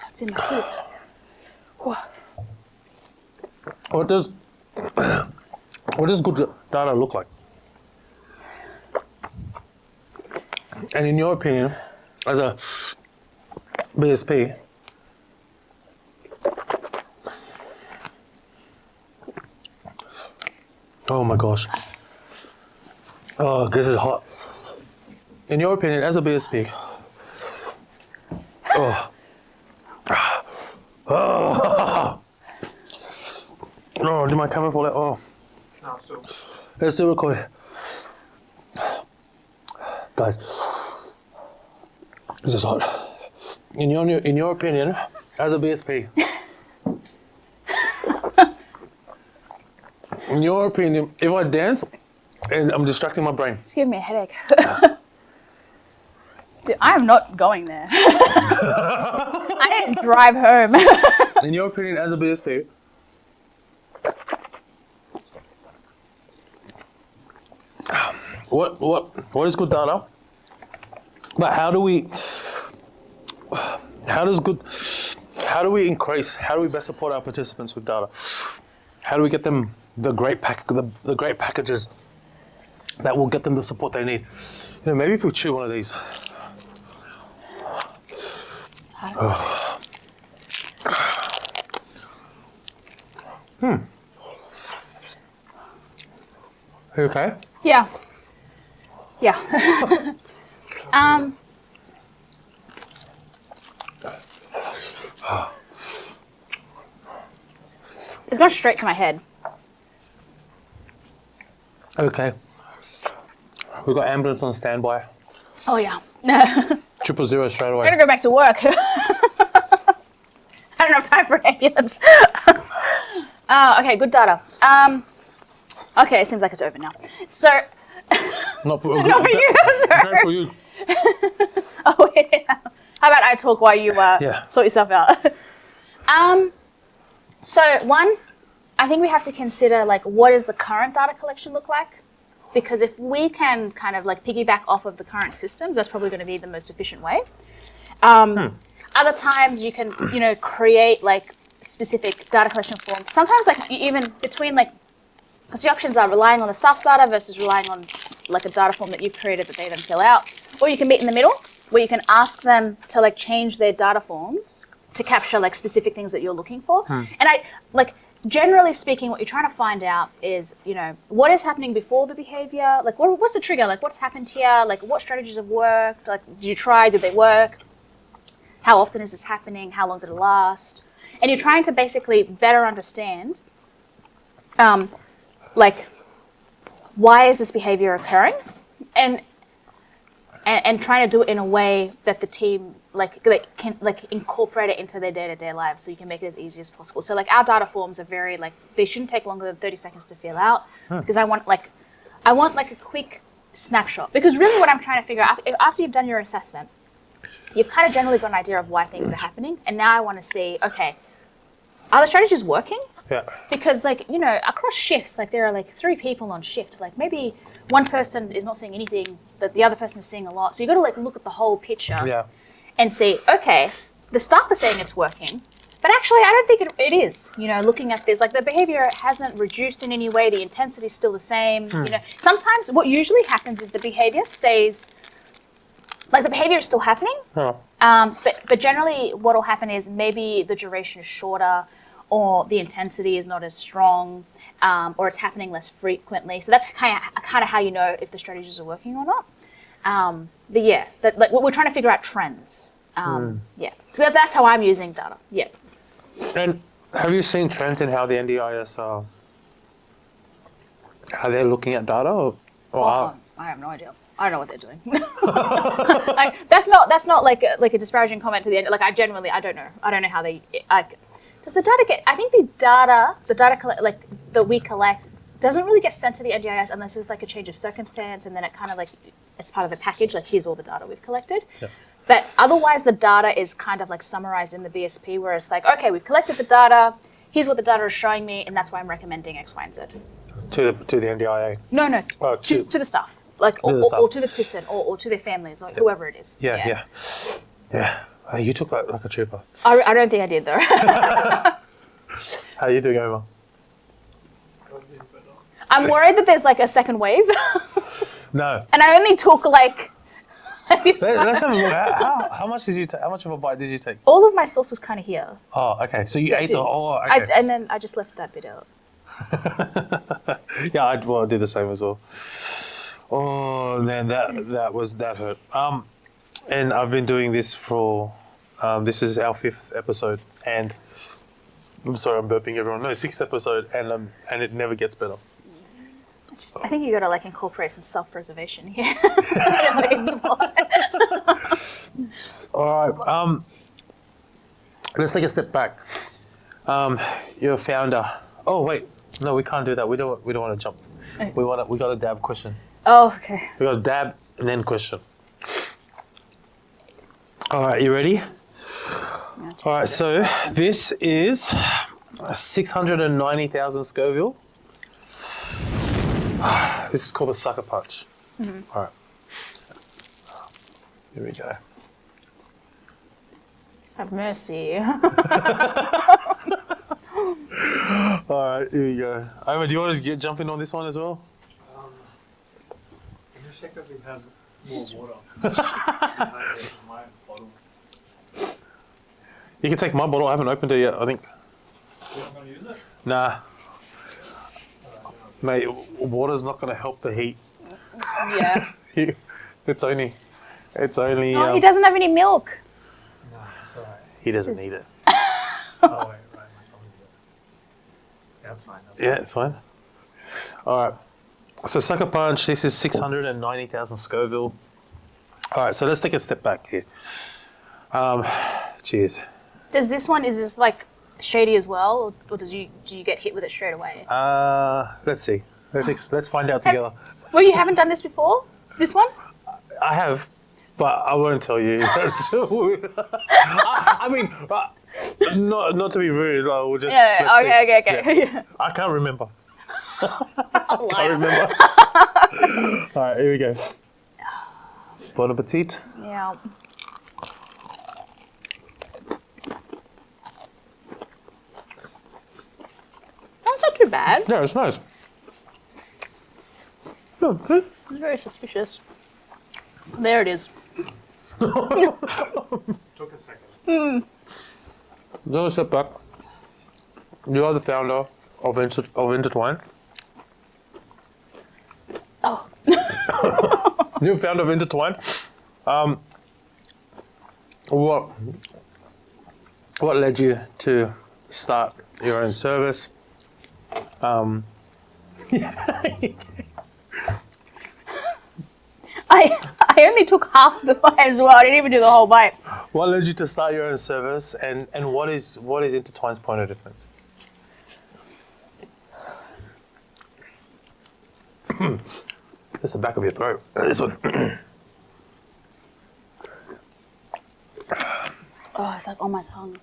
It's in my teeth. What does good data look like? And in your opinion, as a BSP, oh my gosh. Oh, this is hot. In your opinion, as a BSP, oh, oh, did my camera fall out? Oh, No, still. it's still recording. Guys, this is hot. In your opinion, as a BSP, in your opinion, if I dance and I'm distracting my brain, It's giving me a headache. Dude, I am not going there. I didn't drive home. in your opinion, as a BSP, what is good data? But how do we increase? How do we best support our participants with data? How do we get them the great packages that will get them the support they need? You know, maybe if we chew one of these. Are you okay? Yeah. Yeah. It's gone straight to my head. Okay. We've got ambulance on standby. Oh yeah. 000 straight I'm away. gonna go back to work. I don't have time for an ambulance. Okay, good data. Okay, it seems like it's over now. So, Not for, not for you, sorry. Not for you. Oh yeah. How about I talk while you Yeah. sort yourself out? So one, I think we have to consider like what does the current data collection look like? Because if we can kind of like piggyback off of the current systems, that's probably going to be the most efficient way. Other times you can, create like specific data collection forms. Sometimes like even between like, because the options are relying on the staff's data versus relying on like a data form that you've created that they then fill out. Or you can meet in the middle where you can ask them to like change their data forms to capture like specific things that you're looking for. And I like, generally speaking, what you're trying to find out is, what is happening before the behavior? Like, what's the trigger? Like, what's happened here? Like, what strategies have worked? Like, did you try? Did they work? How often is this happening? How long did it last? And you're trying to basically better understand, like, why is this behavior occurring? And trying to do it in a way that the team can incorporate it into their day-to-day lives, so you can make it as easy as possible. So like our data forms are very they shouldn't take longer than 30 seconds to fill out, because I want a quick snapshot. Because really what I'm trying to figure out after you've done your assessment, you've kind of generally got an idea of why things are happening, and now I want to see, okay, are the strategies working? Yeah. Because across shifts, there are 3 people on shift. Maybe one person is not seeing anything, but the other person is seeing a lot. So you've got to look at the whole picture Yeah. and see, okay, the staff are saying it's working. But actually, I don't think it is. You know, looking at this, like the behavior hasn't reduced in any way. The intensity is still the same. You know, sometimes what usually happens is the behavior stays, like the behavior is still happening. Oh. But generally, what will happen is maybe the duration is shorter, or the intensity is not as strong, or it's happening less frequently. So that's kind of how you know if the strategies are working or not. But yeah, like we're trying to figure out trends. Yeah, so that's how I'm using data. Yeah. And have you seen trends in how the NDIS are, how they're looking at data? I have no idea. I don't know what they're doing. Like, that's not like a disparaging comment to the end. Like I don't know. I don't know how they. Does the data get? I think the data that we collect doesn't really get sent to the NDIS unless there's like a change of circumstance, and then it kind of like it's part of a package. Like here's all the data we've collected. Yeah. But otherwise, the data is kind of like summarized in the BSP, where it's like, okay, we've collected the data. Here's what the data is showing me, and that's why I'm recommending X, Y, and Z. To the NDIA. No. Oh, to the staff, like or to the participant, or to their families, like whoever it is. Yeah. You took that like a trooper. I don't think I did though. How are you doing, Omar? I'm worried that there's like a second wave, No. and I only took like this. Let's have a look. How much did you take? How much of a bite did you take? All of my sauce was kind of here. Oh, okay. So you ate the whole. I, Okay. and then I just left that bit out. Yeah, I did the same as well. Oh man, that hurt. And I've been doing this for. This is our 5th episode, and I'm sorry, I'm burping everyone. No, 6th episode, and it never gets better. I think you got to like incorporate some self-preservation here. All right. Let's take a step back. You're a founder. Oh wait, no, we can't do that. We don't want to jump. Okay. We got a dab question. Oh, okay. We got a dab and then question. All right, you ready? All right, so this is 690,000 Scoville. This is called a sucker punch. Mm-hmm. All right. Here we go. Have mercy. All right, here we go. Omar, do you want to jump in on this one as well? Can you check if it has more water? My bottle. You can take my bottle. I haven't opened it yet, I think. You're not going to use it? Nah. Mate, water's not going to help the heat. Yeah. It's only. Oh, he doesn't have any milk. No, it's alright. He doesn't need it. Oh, wait, right. I'll use it. Yeah, that's fine. Yeah, it's fine. All right. So sucker punch. This is 690,000 Scoville. All right. So let's take a step back here. Cheers. Is this like shady as well, or do you get hit with it straight away? Let's see. Let's find out together. Well, you haven't done this before? This one? I have, but I won't tell you. I mean, not to be rude. I will just. Okay. Yeah. I can't remember. I remember. All right, here we go. Bon appetit. Yeah. That's not too bad. Yeah, it's nice. Oh, good. It's very suspicious. There it is. Took a second. Just a step back. You are the founder of Intertwine. Oh. You're the founder of Intertwine. What led you to start your own service? I only took half the bite as well. I didn't even do the whole bite. What led you to start your own service, and what is Intertwine's point of difference? That's the back of your throat. This one. Oh, it's like on my tongue.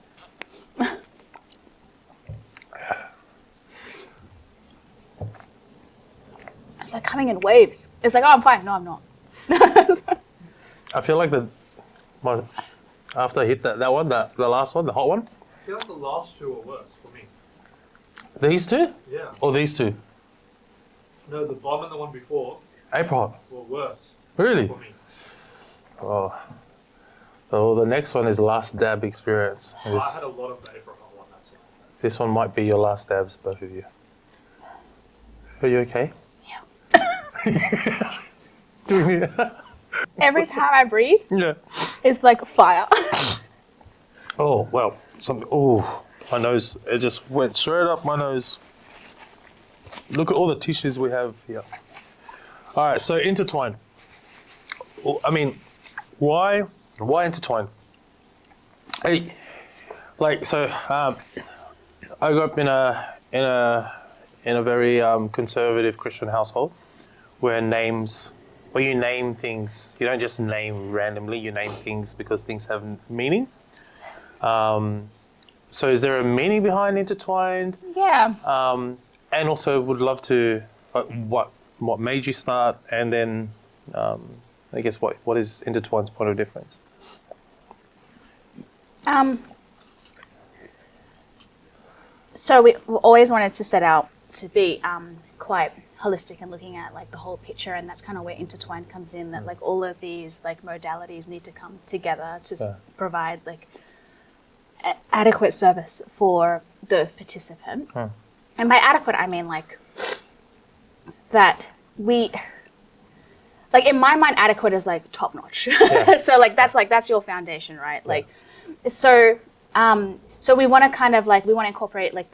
It's like coming in waves. It's like, oh, I'm fine. No, I'm not. I feel like after I hit that one, the last one, the hot one, feel like the last two are worse for me. These two? Yeah. Or these two? No, the bomb and the one before April. were worse Really? for me. Oh. So the next one is last dab experience. I had a lot of the April one, that's why. This one might be your last dabs, both of you. Are you okay? Yeah. Doing it? Every time I breathe, Yeah. it's like fire. Oh, well. My nose, it just went straight up my nose. Look at all the tissues we have here. All right, so intertwine. I mean, why intertwine? Hey, I grew up in a very conservative Christian household where you name things. You don't just name randomly. You name things because things have meaning. So is there a meaning behind intertwined? Yeah. And also would love to, what made you start, and then I guess what is intertwined's point of difference? So we always wanted to set out to be quite holistic and looking at like the whole picture, and that's kind of where intertwined comes in. That like all of these like modalities need to come together to provide like adequate service for the participant. And by adequate, I mean like that we, like in my mind, adequate is like top notch. Yeah. So that's your foundation, right? Yeah. Like, so we want to kind of like, we want to incorporate the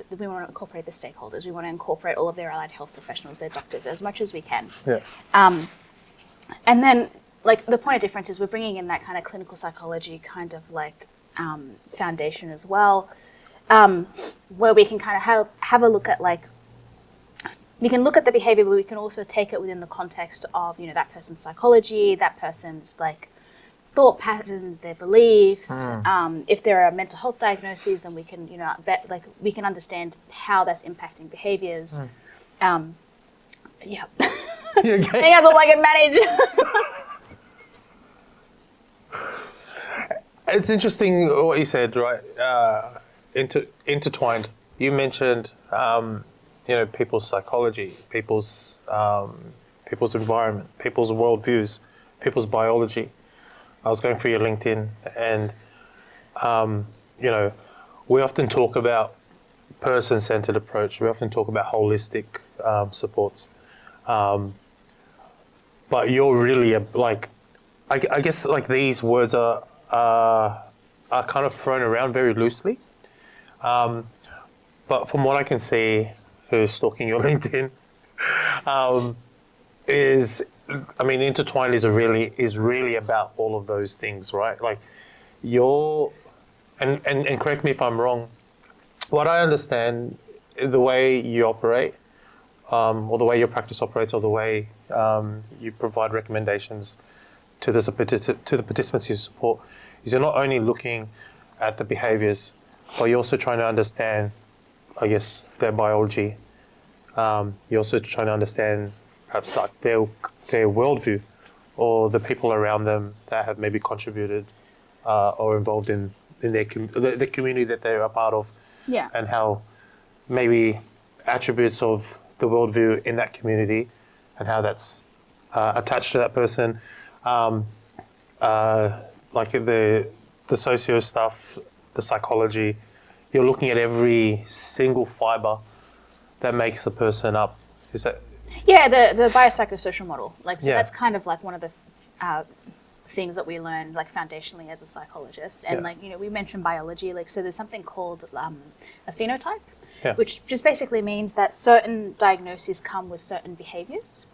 stakeholders. We want to incorporate all of their allied health professionals, their doctors, as much as we can. Yeah. And then like the point of difference is we're bringing in that kind of clinical psychology kind of like foundation as well, where we can kind of have a look at like, we can look at the behavior, but we can also take it within the context of, you know, that person's psychology, that person's like thought patterns, their beliefs. If there are mental health diagnoses, then we can, you know, we can understand how that's impacting behaviors. Yeah. You okay? I think that's all I can manage. It's interesting what you said, right? Intertwined. You mentioned, you know, people's psychology, people's environment, people's worldviews, people's biology. I was going through your LinkedIn, and you know, we often talk about person-centered approach. We often talk about holistic supports, but you're really I guess like these words are kind of thrown around very loosely. But from what I can see, who's stalking your LinkedIn, intertwined is really about all of those things, right? Like and correct me if I'm wrong. What I understand, the way you operate, or the way your practice operates, or the way you provide recommendations to the participants you support, is you're not only looking at the behaviours, but you're also trying to understand, I guess, their biology. You're also trying to understand perhaps like their worldview, or the people around them that have maybe contributed or involved in their the community that they're a part of. Yeah. And how maybe attributes of the worldview in that community and how that's attached to that person. Like the socio stuff, the psychology, you're looking at every single fiber that makes a person up. Is that? Yeah, the biopsychosocial model. Like, so that's kind of like one of the things that we learn like foundationally as a psychologist. And like, you know, we mentioned biology, like, so there's something called a phenotype, which just basically means that certain diagnoses come with certain behaviors.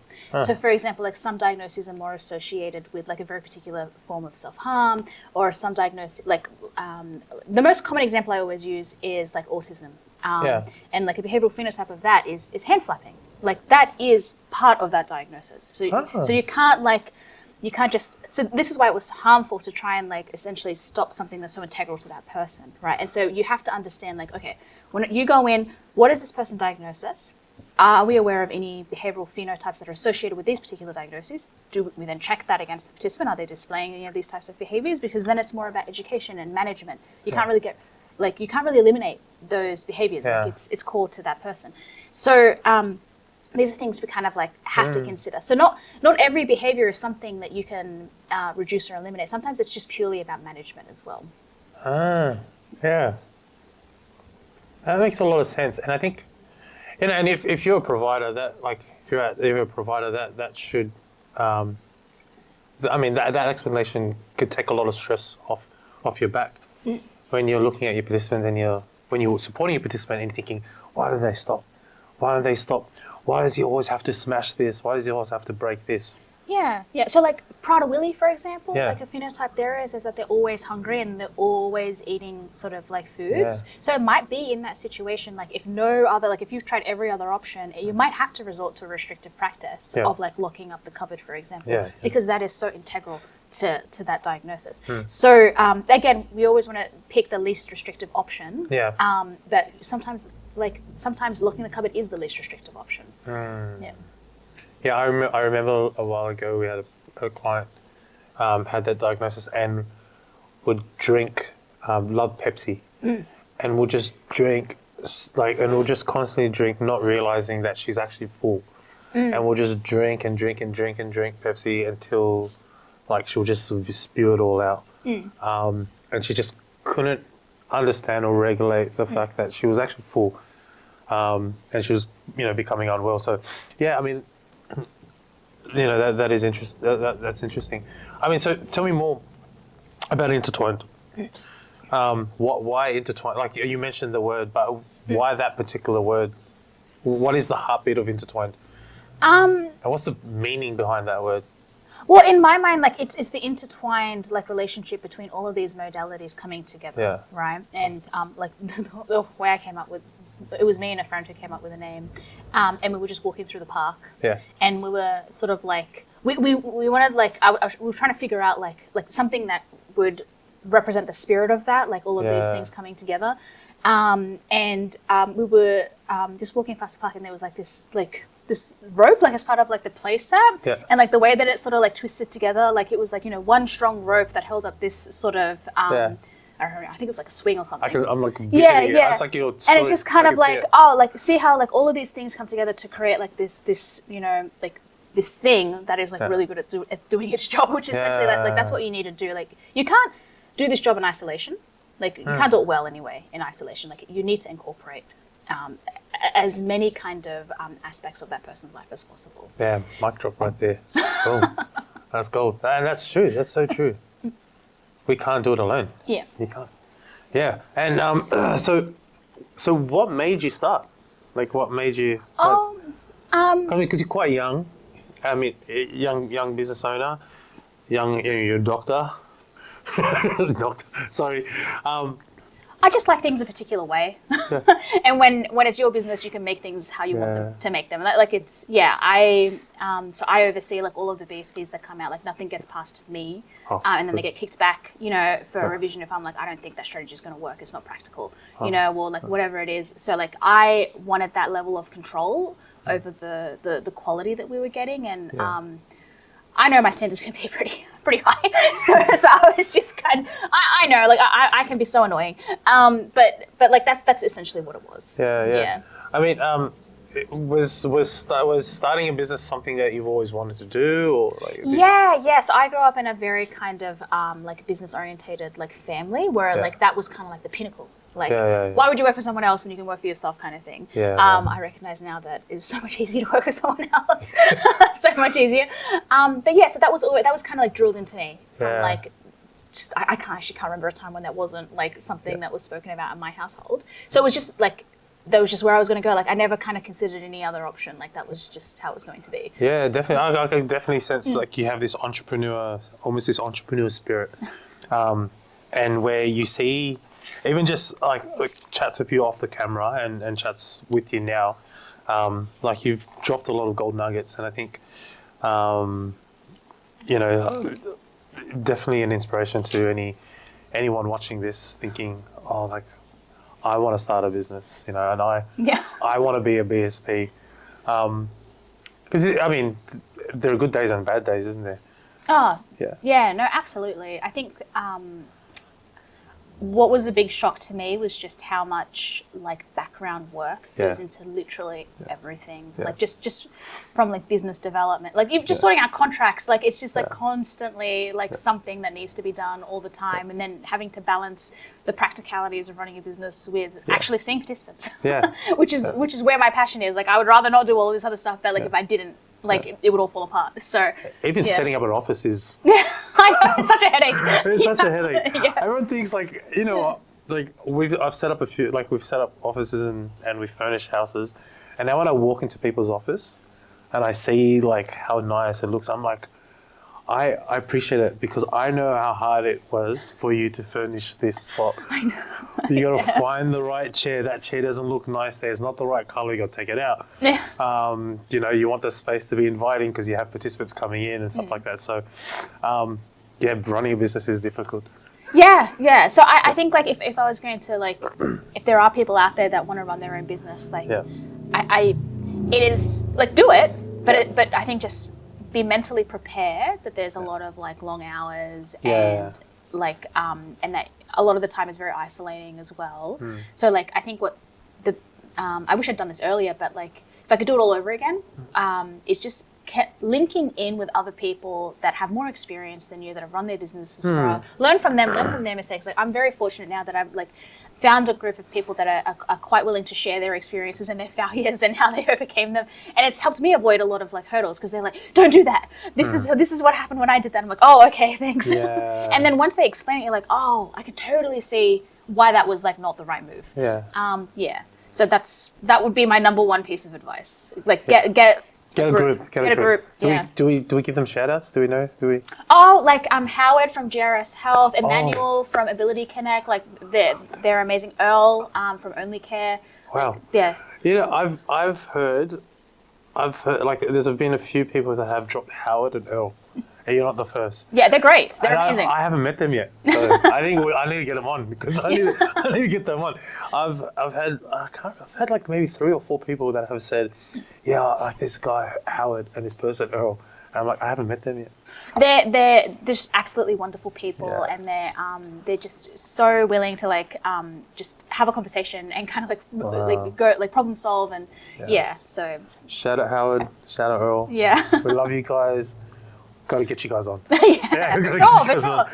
So for example, like some diagnoses are more associated with like a very particular form of self-harm, or some diagnosis, like the most common example I always use is like autism. And like a behavioral phenotype of that is hand flapping. Like that is part of that diagnosis. So you can't just, so this is why it was harmful to try and like essentially stop something that's so integral to that person, right? And so you have to understand like, okay, when you go in, what is this person's diagnosis? Are we aware of any behavioral phenotypes that are associated with these particular diagnoses? Do we then check that against the participant? Are they displaying any of these types of behaviors? Because then it's more about education and management. You can't really get like, you can't really eliminate those behaviors. Yeah. Like, it's core to that person. So these are things we kind of like have to consider. So not every behavior is something that you can reduce or eliminate. Sometimes it's just purely about management as well. Yeah. That makes a lot of sense. And I think, and if you're a provider, if you're a provider, that should, that explanation could take a lot of stress off your back. When you're looking at your participant and when you're supporting your participant and you're thinking, why don't they stop? Why don't they stop? Why does he always have to smash this? Why does he always have to break this? Yeah. So like Prader-Willi, for example, Yeah. like a phenotype there is that they're always hungry and they're always eating sort of like foods. Yeah. So it might be in that situation, like if no other, like if you've tried every other option, you might have to resort to a restrictive practice of like locking up the cupboard, for example, because that is so integral to that diagnosis. So again, we always want to pick the least restrictive option. Yeah. But sometimes locking the cupboard is the least restrictive option. Yeah. Yeah, I remember a while ago we had a client had that diagnosis and would drink, loved Pepsi, and would just drink, and will just constantly drink, not realizing that she's actually full, and will just drink and drink and drink and drink Pepsi until, like, she'll just sort of spew it all out, and she just couldn't understand or regulate the fact that she was actually full, and she was, becoming unwell. So, yeah, I mean, that is interesting. That's interesting. I mean, so tell me more about intertwined. Why intertwined? Like, you mentioned the word, but why that particular word? What is the heartbeat of intertwined? And what's the meaning behind that word? Well, in my mind, like it's the intertwined like relationship between all of these modalities coming together, right? And like the way I came up with, it was me and a friend who came up with a name, and we were just walking through the park, and we were sort of like we wanted like we were trying to figure out like something that would represent the spirit of that, like all of these things coming together, and we were just walking past the park, and there was like this rope, like as part of like the play set, and like the way that it sort of like twisted together, like it was like one strong rope that held up this sort of I don't know, I think it was like a swing or something. I'm like, yeah. It's like you're and it's just kind of like, see how like all of these things come together to create like this like this thing that is like really good at doing its job, which is essentially like that's what you need to do. Like you can't do this job in isolation. Like you can't do it well anyway in isolation. Like you need to incorporate as many kind of aspects of that person's life as possible. Yeah, mic drop right there. Cool. That's gold. And that's true. That's so true. We can't do it alone. Yeah. You can't. Yeah. And so what made you start? Like, what made you? I mean, because you're quite young. I mean, young business owner, you're a doctor. Sorry. I just like things a particular way, and when it's your business, you can make things how you want them to make them. Like it's so I oversee like all of the BSPs that come out. Like nothing gets past me, and then they get kicked back, for a revision if I'm like I don't think that strategy is going to work. It's not practical, or like whatever it is. So like I wanted that level of control over the quality that we were getting, and I know my standards can be pretty high, so I was just kind of, I know, like I can be so annoying, but like that's essentially what it was. Yeah. I mean, was starting a business something that you've always wanted to do, or like? Yeah. So I grew up in a very kind of like business orientated like family where like that was kind of like the pinnacle. Like, why would you work for someone else when you can work for yourself, kind of thing? I recognize now that it's so much easier to work for someone else, so much easier. But yeah, so that was kind of like drilled into me from like, just I can't remember a time when that wasn't like something that was spoken about in my household. So it was just like that was just where I was going to go. Like I never kind of considered any other option. Like that was just how it was going to be. Yeah, definitely. I can definitely sense like you have this almost this entrepreneur spirit, and where you see. Even just like chats with you off the camera and chats with you now, like you've dropped a lot of gold nuggets, and I think, definitely an inspiration to anyone watching this, thinking, oh, like I want to start a business, and I want to be a BSP, because I mean, there are good days and bad days, isn't there? Oh, yeah, no, absolutely. I think. what was a big shock to me was just how much like background work goes into literally everything. Yeah. Like just from like business development, like even just sorting out contracts. Like it's just like constantly like something that needs to be done all the time, and then having to balance the practicalities of running a business with actually seeing participants. Yeah. which is where my passion is. Like I would rather not do all this other stuff, but like if I didn't, like it would all fall apart. So Even setting up an office is I know, it's such a headache. it's such a headache. Yeah. Everyone thinks like, you know, like I've set up a few, like we've set up offices and we've furnished houses, and now when I walk into people's office and I see like how nice it looks, I'm like, I appreciate it because I know how hard it was for you to furnish this spot. I know. You got to find the right chair. That chair doesn't look nice there. It's not the right color. You got to take it out. Yeah. You know, you want the space to be inviting because you have participants coming in and stuff like that. So, yeah, running a business is difficult. Yeah. So I think like if I was going to like, if there are people out there that want to run their own business, like it is like do it, but I think just be mentally prepared that there's a lot of like long hours and like and that a lot of the time is very isolating as well. So like I think what the I wish I'd done this earlier, but like if I could do it all over again, is just linking in with other people that have more experience than you, that have run their businesses for learn from them, learn from their mistakes. Like I'm very fortunate now that I've like found a group of people that are quite willing to share their experiences and their failures and how they overcame them, and it's helped me avoid a lot of like hurdles because they're like, don't do that, this is what happened when I did that. I'm like, oh okay, thanks. And then once they explain it, you're like, oh, I could totally see why that was like not the right move. So that would be my number one piece of advice. Like get a group. Get a group. Do we give them shout outs? Do we know? Oh, like Howard from GRS Health, Emmanuel from Ability Connect, like they're amazing. Earl from Only Care. Wow. Yeah. You know, I've heard like there's been a few people that have dropped Howard and Earl. And you're not the first. Yeah, they're great. They're amazing. I haven't met them yet, so I think I need to get them on because I need to get them on. I've had like maybe 3 or 4 people that have said, yeah, I like this guy Howard and this person Earl. And I'm like, I haven't met them yet. They're just absolutely wonderful people, and they're just so willing to like just have a conversation and kind of like go like problem solve and so shout out Howard, shout out Earl. Yeah. We love you guys. Got to get you guys on. We gotta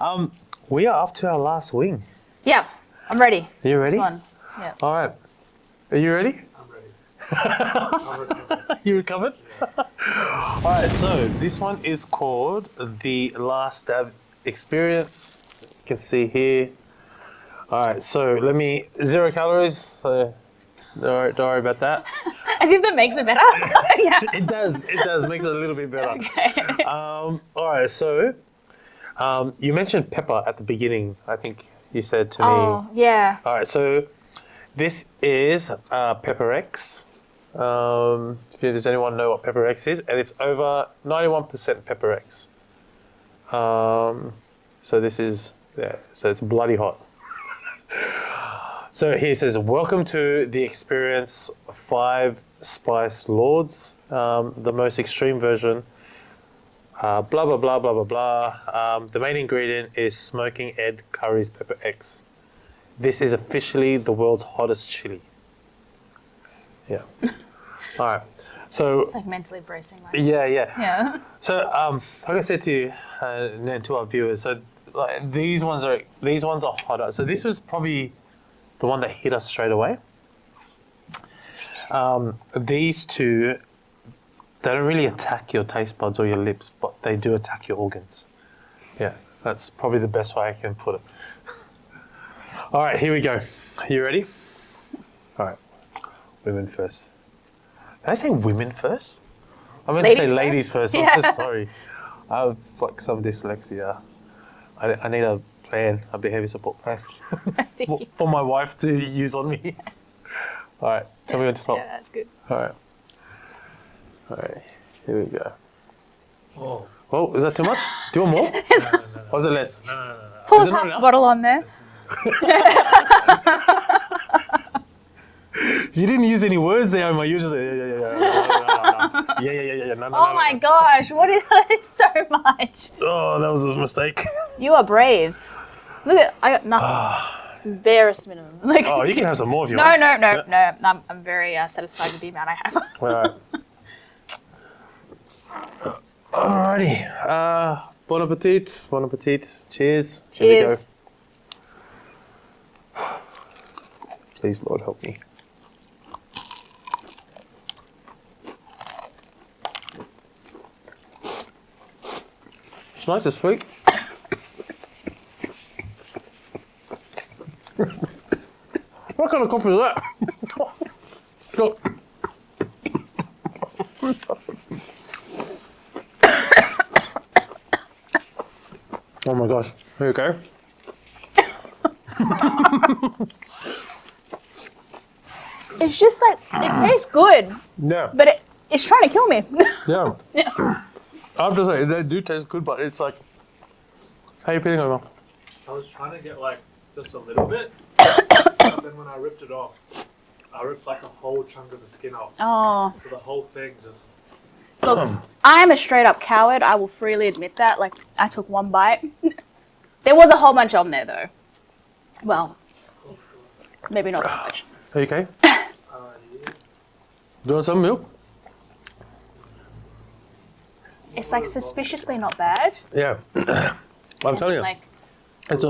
on. We are up to our last wing. Yeah, I'm ready. Are you ready? This one. Yeah. All right. Are you ready? I'm ready. You recovered? All right, so this one is called the Last Dab Experience. You can see here. All right, so 0 calories. So don't worry about that. As if that makes it better. Yeah. It does. Makes it a little bit better. Okay. All right, so you mentioned pepper at the beginning. I think you said to me. Oh, yeah. All right, so this is Pepper X. Does anyone know what Pepper X is? And it's over 91% Pepper X. So this is, so it's bloody hot. So here it says, welcome to the Experience 5 Spice Lords, the most extreme version. Blah, blah, blah, blah, blah, blah. The main ingredient is Smoking Ed Curry's Pepper X. This is officially the world's hottest chili. Yeah. All right. So It's like mentally bracing myself. yeah. So like I said to you and to our viewers, so like, these ones are hotter. So this was probably the one that hit us straight away. These two, they don't really attack your taste buds or your lips, but they do attack your organs. Yeah, that's probably the best way I can put it. All right, here we go. You ready? All right, women first. Did I say women first? I meant to say ladies first. I'm so sorry. I have like some dyslexia. I need a plan, a behavior support plan for my wife to use on me. All right, tell me when to stop. Yeah, that's good. All right, here we go. Oh. Oh, is that too much? Do you want more? No. Or is it less? No. Pour Is it not half enough? bottle on there. You didn't use any words there, Emma. You just said, no. Oh my gosh, what is that? Is so much. Oh, that was a mistake. You are brave. Look at, I got nothing. This is barest minimum. Like, Oh, you can have some more if you no, want. no. I'm very satisfied with the amount I have. All right. Alrighty. Bon appetit. Bon appetit. Cheers. Here we go. Cheers. Please, Lord, help me. It's nice and sweet. What kind of coffee is that? Look. Oh my gosh. Here you go. It's just like, it tastes good, Yeah. but it's trying to kill me. Yeah. Yeah. I have to say, they do taste good, but it's like, how you feeling, Omar? I was trying to get like just a little bit, but then when I ripped it off, I ripped like a whole chunk of the skin off. Oh, So the whole thing just. look, I'm a straight up coward. I will freely admit that. Like, I took one bite. There was a whole bunch on there, though. Well, maybe not that much. Are you okay? Yeah. Do you want some milk? It's like suspiciously not bad. Yeah. I'm telling you, Like, it's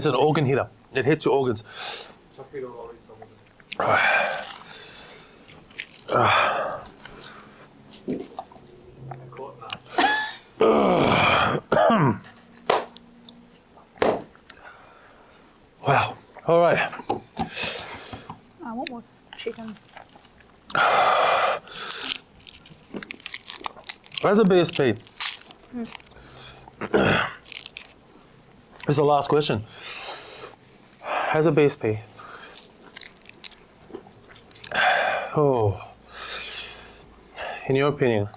an organ hitter. It hits your organs. Chuck me the lollies somewhere. I caught that. Wow. All right. I want more chicken. As a BSP, it's the last question. As a BSP, oh, in your opinion,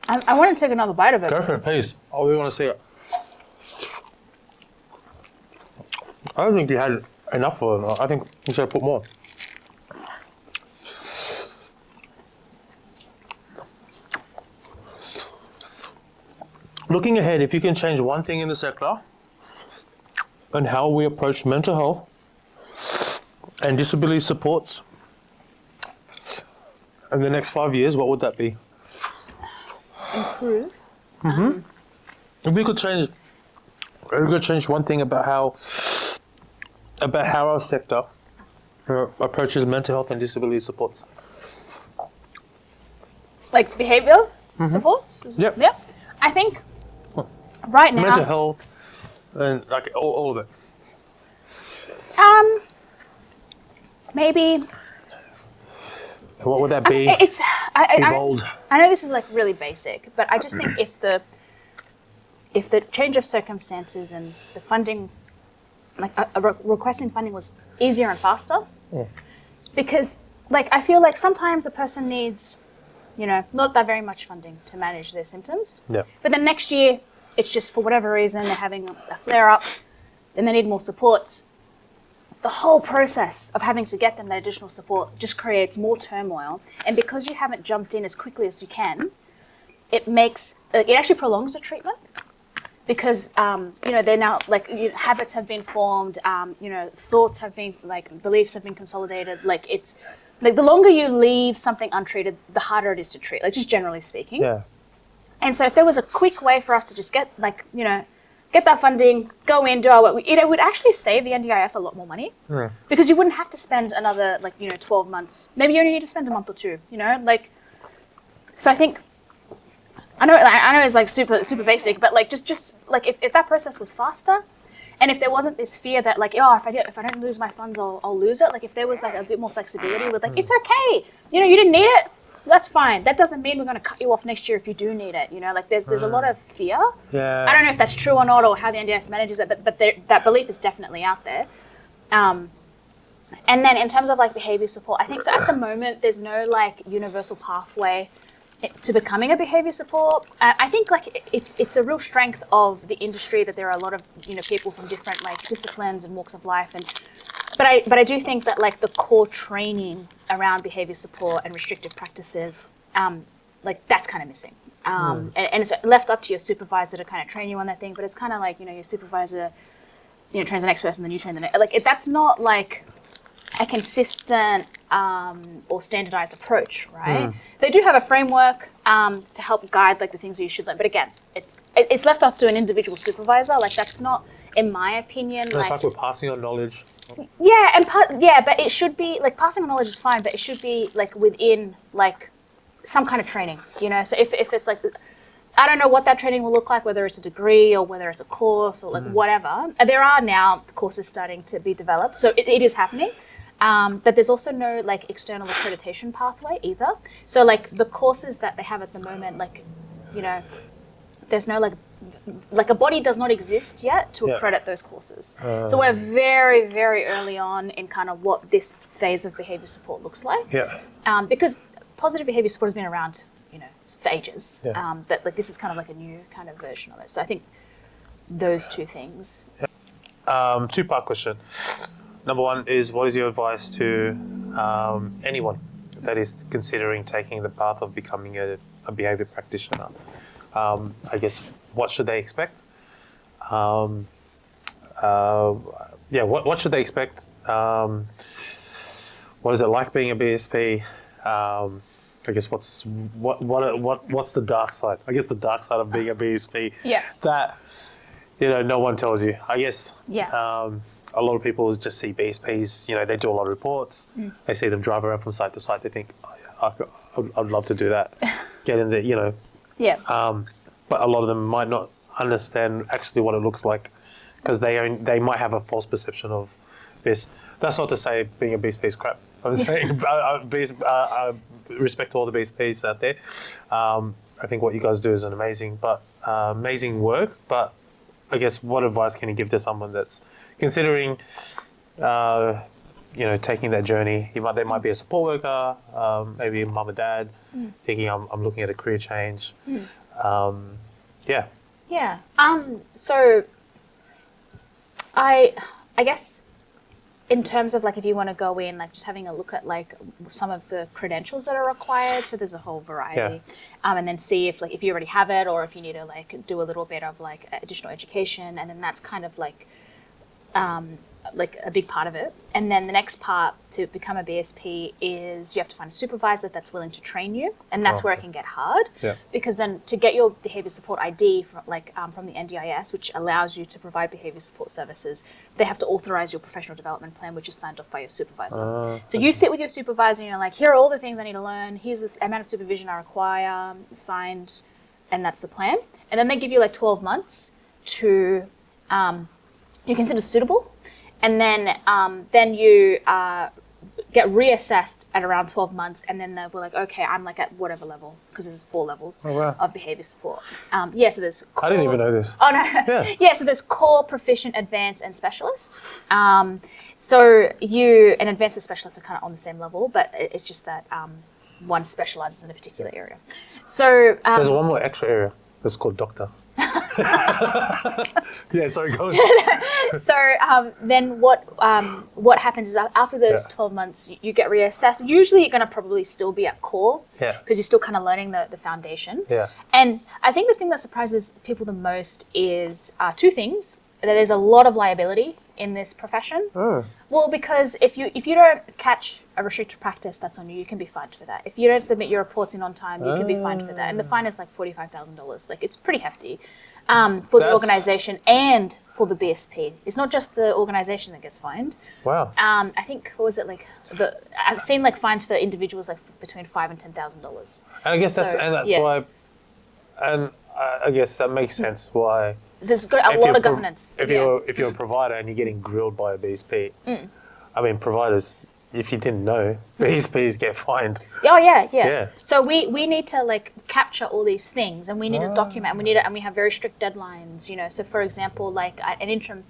I want to take another bite of it. go for it, please. Oh, we want to see it. I don't think you had enough for it. I think you should put more. Looking ahead, if you can change one thing in the sector and how we approach mental health and disability supports in the next 5 years, what would that be? Improve. If we could change one thing about how our sector approaches mental health and disability supports. Like behavior supports? Yep. Yep. I think right now. Mental health and like all of it. Maybe What would that be? it's. Evolved. I know this is like really basic, but I just think if the change of circumstances and the funding, like requesting funding was easier and faster, because like I feel like sometimes a person needs, not that very much funding to manage their symptoms. Yeah. But then next year, it's just for whatever reason they're having a flare up, and they need more support. The whole process of having to get them that additional support just creates more turmoil, and because you haven't jumped in as quickly as you can, it actually prolongs the treatment. Because they're now habits have been formed, thoughts have been beliefs have been consolidated. Like it's like the longer you leave something untreated, the harder it is to treat. Like just generally speaking. Yeah. And so if there was a quick way for us to just get get that funding, go in, do our work, it would actually save the NDIS a lot more money. Yeah. Because you wouldn't have to spend another 12 months. Maybe you only need to spend a month or two. So I think. I know it's like super basic, but just if that process was faster, and if there wasn't this fear that if I don't lose my funds I'll lose it. Like if there was a bit more flexibility with it's okay, you didn't need it, that's fine. That doesn't mean we're going to cut you off next year if you do need it. There's a lot of fear. Yeah. I don't know if that's true or not, or how the NDIS manages it, but that belief is definitely out there. And then in terms of behavior support, I think so. At the moment, there's no universal pathway to becoming a behavior support. I think it's a real strength of the industry that there are a lot of people from different disciplines and walks of life, but I do think that the core training around behavior support and restrictive practices that's kind of missing. and it's left up to your supervisor to kind of train you on that thing. But it's kind of like, your supervisor, trains the next person, then you train the next. Like, that's not like a consistent or standardized approach, right? They do have a framework to help guide like the things that you should learn. But again, it's left up to an individual supervisor. Like, that's not, in my opinion, It's like we're passing on knowledge. Yeah, but it should be like passing on knowledge is fine, but it should be like within like some kind of training, So if it's like, I don't know what that training will look like, whether it's a degree or whether it's a course or like whatever. There are now courses starting to be developed, so it is happening. But there's also no like external accreditation pathway either. So like the courses that they have at the moment, like, there's no like a body does not exist yet to accredit those courses. So we're very, very early on in kind of what this phase of behavior support looks like. Yeah. Because positive behavior support has been around, for ages. Yeah. But like this is kind of like a new kind of version of it. So I think those two things. Two-part question. Number one is, what is your advice to anyone that is considering taking the path of becoming a behavior practitioner? I guess, what should they expect? What should they expect? What is it like being a BSP? I guess what's the dark side? I guess the dark side of being a BSP that no one tells you. I guess a lot of people just see BSPs. They do a lot of reports. They see them drive around from site to site. They think, I'd love to do that. Get in there, but a lot of them might not understand actually what it looks like, because they might have a false perception of this. That's not to say being a BSP is crap. I'm saying respect to all the BSPs out there. I think what you guys do is amazing work. But I guess, what advice can you give to someone that's considering, taking that journey? They might be a support worker, maybe a mum or dad, thinking I'm looking at a career change. So I guess in terms of like, if you want to go in, like just having a look at like some of the credentials that are required. So there's a whole variety, and then see if you already have it, or if you need to like do a little bit of like additional education, and then that's kind of like a big part of it. And then the next part to become a BSP is you have to find a supervisor that's willing to train you, and that's where it can get hard. Because then to get your behavior support ID from the NDIS, which allows you to provide behavior support services, they have to authorize your professional development plan, which is signed off by your supervisor. So you sit with your supervisor and you're like, here are all the things I need to learn, here's this amount of supervision I require, signed, and that's the plan. And then they give you like 12 months to you consider suitable, and then you get reassessed at around 12 months, and then they were like, okay, I'm like at whatever level, because there's 4 levels of behavior support. So there's core, I didn't even know this. Oh no. So there's core, proficient, advanced, and specialist. So an advanced and specialist are kind of on the same level, but it's just that one specializes in a particular area. So there's one more extra area that's called doctor. Sorry, go on. So then what happens is, after those 12 months, you get reassessed. Usually you're going to probably still be at core, because you're still kind of learning the foundation. And I think the thing that surprises people the most is 2 things. That there's a lot of liability in this profession. Well, because if you don't catch a restricted practice, that's on you. You can be fined for that. If you don't submit your reports in on time, you can be fined for that. And the fine is like $45,000. Like, it's pretty hefty for the organization and for the BSP. It's not just the organization that gets fined. Wow. I think, what was it, like I've seen like fines for individuals like between $5,000 and $10,000. And I guess that's why, and I guess that makes sense why. There's got a lot of governance. If you're a provider and you're getting grilled by a BSP, I mean, providers, if you didn't know, BSPs get fined. Oh yeah. So we need to like capture all these things, and we need to document, and we have very strict deadlines. So for example, like an interim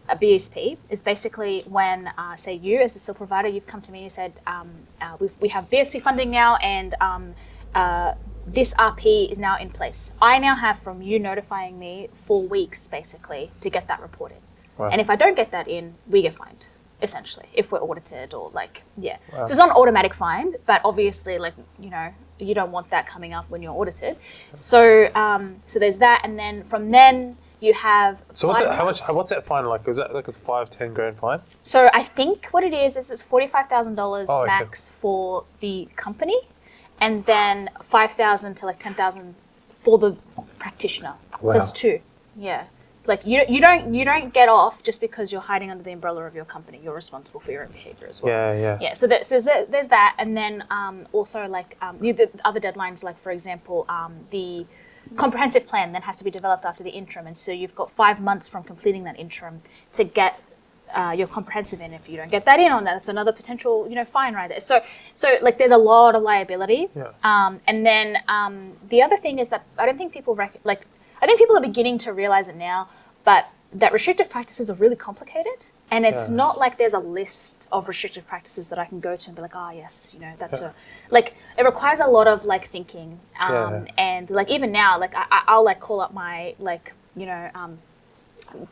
BSP is basically when, say you as a sole provider, you've come to me and you said, we have BSP funding now, and this RP is now in place. I now have from you notifying me 4 weeks basically to get that reported. And if I don't get that in, we get fined. essentially, if we're audited or like, Wow. So it's not an automatic fine, but obviously, like, you know, you don't want that coming up when you're audited. So, so there's that, and then from then you have. So what's that fine like? Is that like a 5-10 grand fine? So I think what it is it's $45,000 Oh, okay. max for the company, and then 5,000 to like 10,000 for the practitioner. Wow. So it's two. Yeah. Like you don't get off just because you're hiding under the umbrella of your company. You're responsible for your own behavior as well. Yeah. Yeah. So there's that, and then also like the other deadlines, like for example, the comprehensive plan then has to be developed after the interim, and so you've got 5 months from completing that interim to get your comprehensive in. If you don't get that in on that, that's another potential, you know, fine right there. So like there's a lot of liability. Yeah. And then the other thing is that I don't think people I think people are beginning to realize it now, but that restrictive practices are really complicated. And it's not like there's a list of restrictive practices that I can go to and be like, oh yes, you know, that's like, it requires a lot of like thinking. And like even now, like I'll like call up my like, you know,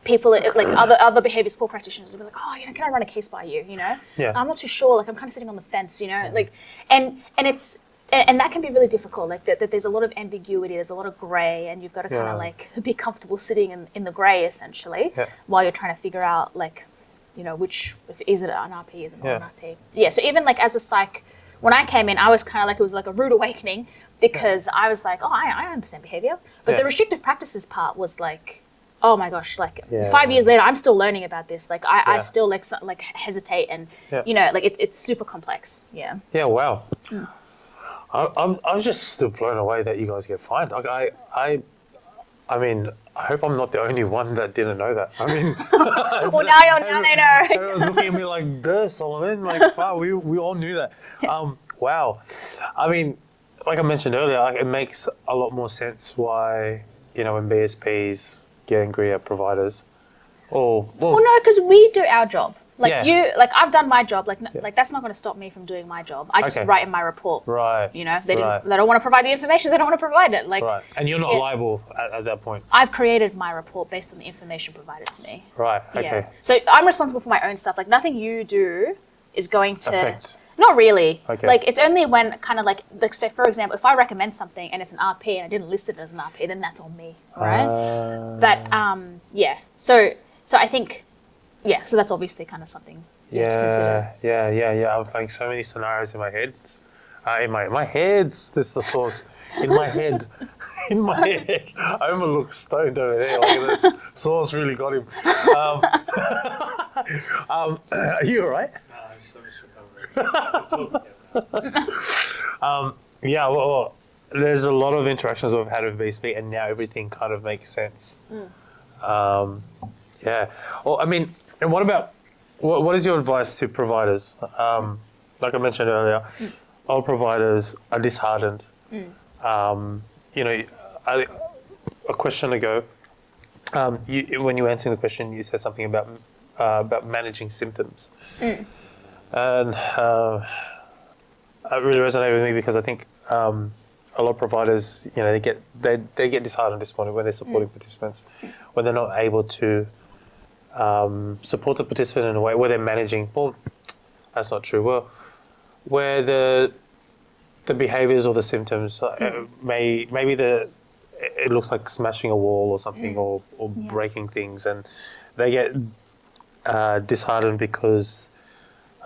people like other behavior support practitioners will be like, oh, you know, can I run a case by you? You know, I'm not too sure. Like I'm kind of sitting on the fence, you know, like, and it's. And that can be really difficult, like that there's a lot of ambiguity, there's a lot of grey, and you've got to kind of like be comfortable sitting in the grey essentially while you're trying to figure out like, you know, is it an RP, is it not an RP? Yeah, so even like as a psych, when I came in, I was kind of like, it was like a rude awakening because I was like, oh, I understand behaviour. But the restrictive practices part was like, oh my gosh, like 5 years later, I'm still learning about this. Like I still like hesitate and, you know, like it's super complex. Yeah. Yeah, wow. I'm just still blown away that you guys get fined. Like I mean, I hope I'm not the only one that didn't know that. I mean, well, now they know. Everyone's looking at me like, duh, Solomon. Like, wow, we all knew that. Wow. I mean, like I mentioned earlier, like, it makes a lot more sense why, you know, when BSPs get angry at providers. Well, no, because we do our job. Like Yeah. I've done my job. Like that's not going to stop me from doing my job. I just write in my report. Right. You know, they don't want to provide the information. They don't want to provide it. Like, right. And you're not liable at that point. I've created my report based on the information provided to me. Right. Okay. Yeah. So I'm responsible for my own stuff. Like nothing you do is going to. Affect. Not really. Okay. Like it's only when kind of like say for example, if I recommend something and it's an RP and I didn't list it as an RP, then that's on me, right? But yeah. So I think so that's obviously kind of something. You have to consider. Yeah. I'm playing so many scenarios in my head. In my head's this is the source. In my head. In my head. I almost look stoned over there. Like this source really got him. Are you alright? Yeah, well, there's a lot of interactions we've had with BSP, and now everything kind of makes sense. Yeah. Well, I mean, and what about what is your advice to providers? Like I mentioned earlier, all providers are disheartened. You know, a question ago, when you were answering the question, you said something about managing symptoms. And it really resonated with me because I think a lot of providers, you know, they get disheartened and disappointed when they're supporting participants, when they're not able to support the participant in a way where they're managing. Well, that's not true. Well, where the behaviours or the symptoms maybe it looks like smashing a wall or something or breaking things, and they get disheartened because.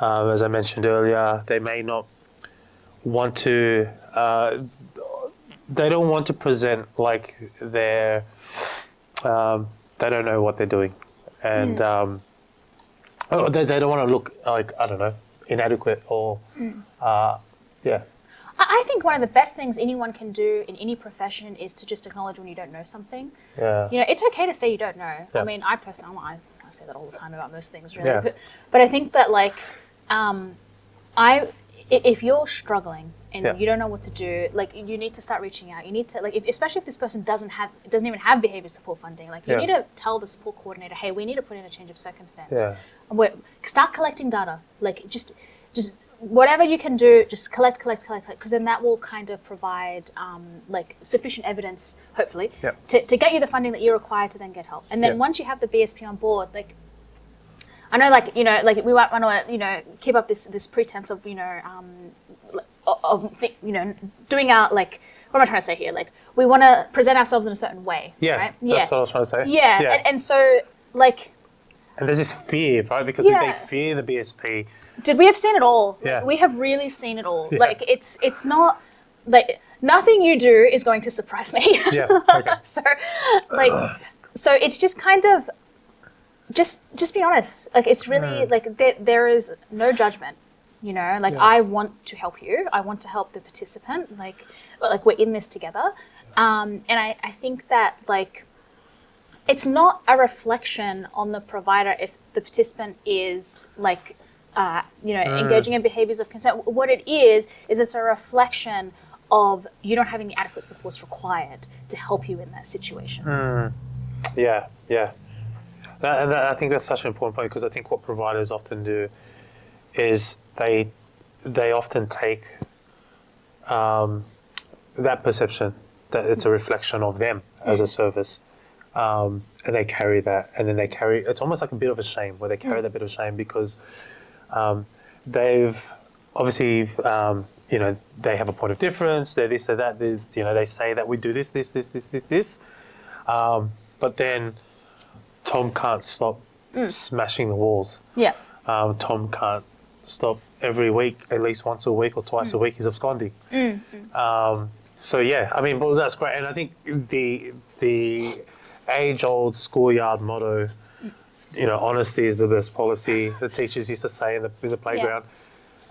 As I mentioned earlier, they may not want to. They don't want to present like they're. They don't know what they're doing, and they don't want to look like, I don't know, inadequate or. Yeah. I think one of the best things anyone can do in any profession is to just acknowledge when you don't know something. Yeah. You know, it's okay to say you don't know. Yeah. I mean, I personally, I say that all the time about most things, really. Yeah. But I think that like. If you're struggling and you don't know what to do, like you need to start reaching out. You need to especially if this person doesn't even have behaviour support funding. Like you need to tell the support coordinator, hey, we need to put in a change of circumstance. Yeah. Start collecting data. Like just whatever you can do, just collect, because then that will kind of provide like sufficient evidence, hopefully, to get you the funding that you require to then get help. And then once you have the BSP on board, like. I know, like, like we might want to, keep up this pretense of, doing our, like, what am I trying to say here? Like, we want to present ourselves in a certain way. Yeah, right? that's what I was trying to say. Yeah. And so, like... And there's this fear, right? Because they fear the BSP. Dude, we have seen it all. Yeah. Like, we have really seen it all. Yeah. Like, it's not... Like, nothing you do is going to surprise me. Yeah, okay. So it's just kind of... Just be honest. Like, it's really... Like, there is no judgment. I want to help you. I want to help the participant. Like we're in this together. And I think that, like, it's not a reflection on the provider if the participant is, like, engaging in behaviors of consent. What it is it's a reflection of you don't having the adequate supports required to help you in that situation. Yeah. I think that's such an important point, because I think what providers often do is they often take that perception that it's a reflection of them as a service, and they carry that, and then it's almost like a bit of a shame, where they carry that bit of shame because they've obviously they have a point of difference, they're this, they're that, they say that we do this, but then Tom can't stop smashing the walls. Yeah. Tom can't stop every week, at least once a week or twice a week, he's absconding. So yeah, I mean, well, that's great. And I think the age-old schoolyard motto, honesty is the best policy, the teachers used to say in the playground,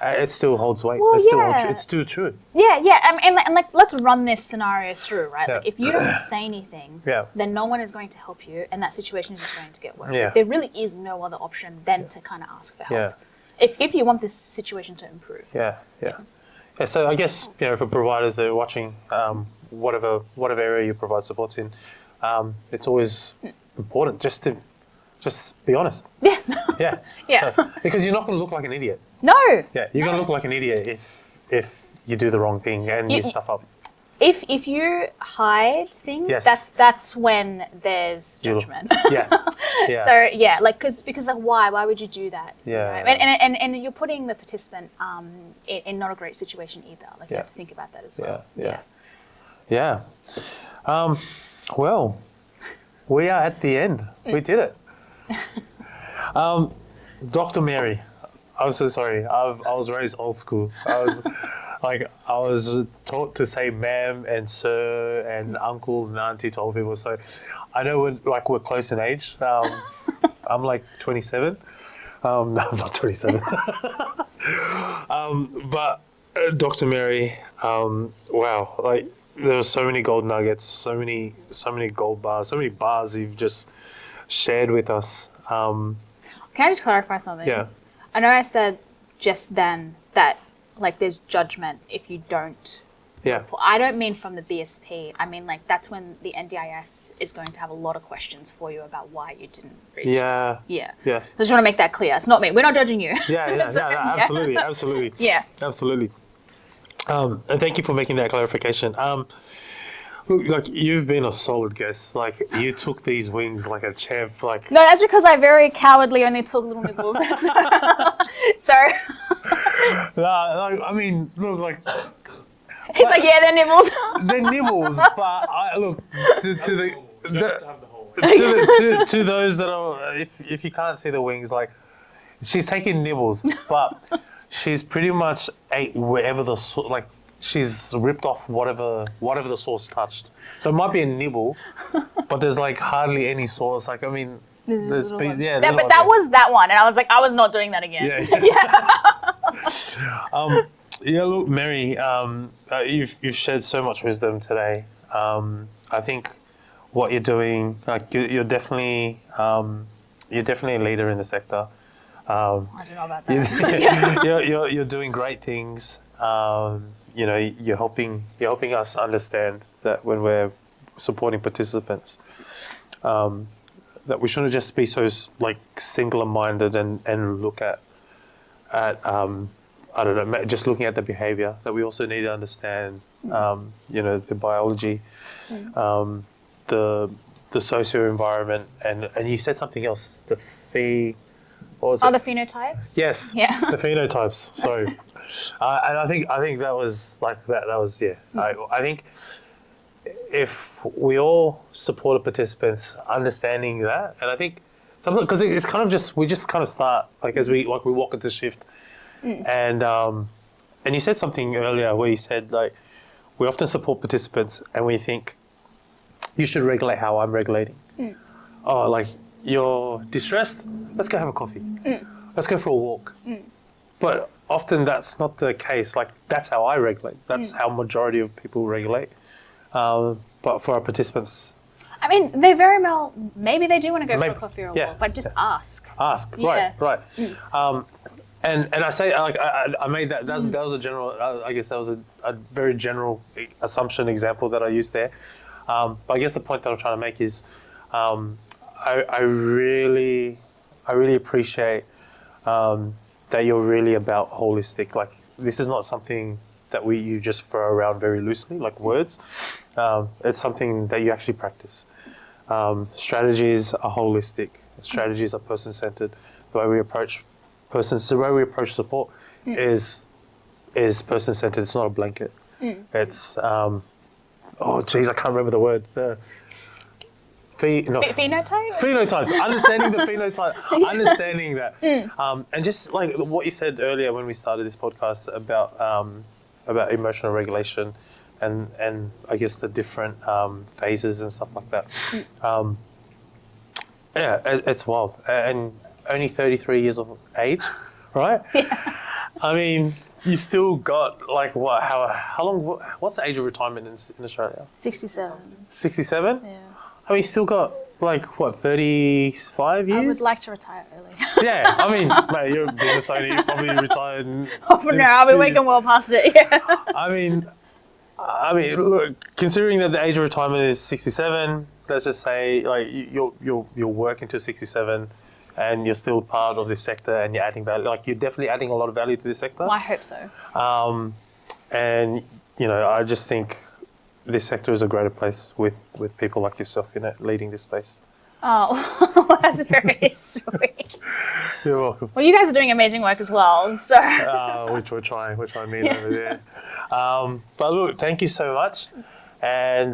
it still holds weight. Well, It's still true. Yeah. And like, let's run this scenario through, right? Yeah. Like, if you don't say anything, Yeah. then no one is going to help you, and that situation is just going to get worse. Yeah. Like, there really is no other option than to kind of ask for help. Yeah. If you want this situation to improve. Yeah. So I guess, for providers that are watching, whatever area you provide supports in, it's always important just to be honest. Yeah. Yeah. Yeah. Because you're not going to look like an idiot. No. Yeah, you're going to look like an idiot if you do the wrong thing and you stuff up. If you hide things, Yes. that's when there's judgment. Yeah. So because like, why would you do that? Yeah. And you're putting the participant in not a great situation either. Like, you have to think about that as well. Yeah. Well, we are at the end. We did it. Dr. Mary, I'm so sorry. I was raised old school. I was taught to say ma'am and sir and uncle and auntie to old people. So I know we're close in age. I'm like 27. No, I'm not 27. But Dr. Mary, wow, like there are so many gold nuggets, so many gold bars, so many bars you've just shared with us. Can I just clarify something? Yeah. I know I said just then that, like, there's judgment if you don't. Yeah. I don't mean from the BSP. I mean, like, that's when the NDIS is going to have a lot of questions for you about why you didn't reach. Yeah. Yeah. Yeah. I just want to make that clear. It's not me. We're not judging you. Yeah. So, Absolutely. Yeah. Absolutely. And thank you for making that clarification. Look, like, you've been a solid guest. Like, you took these wings like a champ. Like, No, that's because I very cowardly only took little nibbles. So I mean, look, like, he's like, yeah, they're nibbles. they're nibbles, but look, to the You don't have to have the whole. to those that are, if you can't see the wings, like, she's taking nibbles, but she's pretty much ate wherever she's ripped off whatever the sauce touched. So it might be a nibble, but there's like hardly any sauce. Like, I mean, there's little one. yeah. But that was that one, and I was like, I was not doing that again. Yeah. Look, Mary, you've shared so much wisdom today. I think what you're doing, like, you're definitely a leader in the sector. I don't know about that. You're doing great things. You're helping us understand that when we're supporting participants, that we shouldn't just be so like singular-minded and look at I don't know, just looking at the behavior. That we also need to understand the biology, the socio environment, and you said something else, the fee. What was Oh, it? the phenotypes? Yes. Yeah. The phenotypes. Sorry. And I think that was like that. That was yeah. I think if we all supported participants understanding that, and I think sometimes because it's kind of just we just kind of start like as we walk into shift, and you said something earlier where you said like we often support participants and we think you should regulate how I'm regulating. Oh, like you're distressed? Let's go have a coffee. Let's go for a walk. But often that's not the case. Like that's how I regulate. That's how majority of people regulate. But for our participants, I mean, they very well, maybe they do want to go for Maybe, a coffee or a yeah, walk, but just ask. ask. Yeah. Right. And I say like I made that. That was a general. I guess that was a very general assumption example that I used there. But I guess the point that I'm trying to make is, I really appreciate that you're really about holistic. Like this is not something that you just throw around very loosely, like words. It's something that you actually practice. Strategies are holistic. Strategies are person-centered. The way we approach support is person-centered. It's not a blanket. It's oh geez, I can't remember the word. Phenotype? Phenotypes. Understanding the phenotype. Understanding that. And just like what you said earlier when we started this podcast about emotional regulation and I guess the different phases and stuff like that. Yeah, it's wild. And only 33 years of age, right? Yeah. I mean, you still got like what? How long? What's the age of retirement in Australia? 67. 67. Yeah. I mean, you still got like what? 35 years. I would like to retire early. Yeah, I mean, mate, you're a business owner. You probably retired. Oh, no, I'll be working well past it. Yeah. I mean, look. Considering that the age of retirement is 67, let's just say like you'll work until 67. And you're still part of this sector and you're adding value. Like you're definitely adding a lot of value to this sector. Well, I hope so. And, you know, I just think this sector is a greater place with people like yourself in it, leading this space. Oh, well, that's very sweet. You're welcome. Well, you guys are doing amazing work as well, so. Which we're trying me over there. But look, thank you so much. And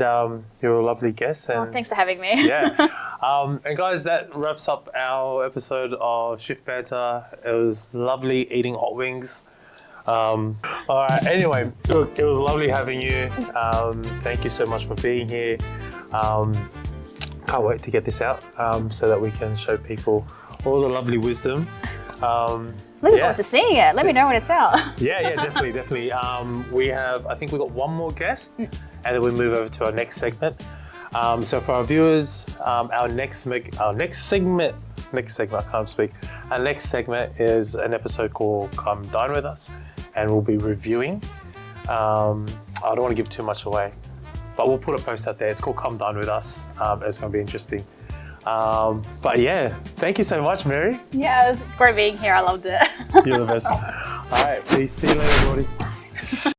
you're a lovely guest. And Thanks for having me. Yeah. And guys, that wraps up our episode of Shift Banter. It was lovely eating hot wings. All right. Anyway, look, it was lovely having you. Thank you so much for being here. Can't wait to get this out so that we can show people all the lovely wisdom. Looking forward to seeing it. Let me know when it's out. Yeah, definitely. I think we've got one more guest, and then we move over to our next segment. So for our viewers, our next segment, I can't speak. Our next segment is an episode called Come Dine With Us, and we'll be reviewing. I don't want to give too much away, but we'll put a post out there. It's called Come Dine With Us. It's going to be interesting. But yeah, thank you so much, Mary. Yeah, it was great being here. I loved it. You're the best. All right, peace. See you later, everybody.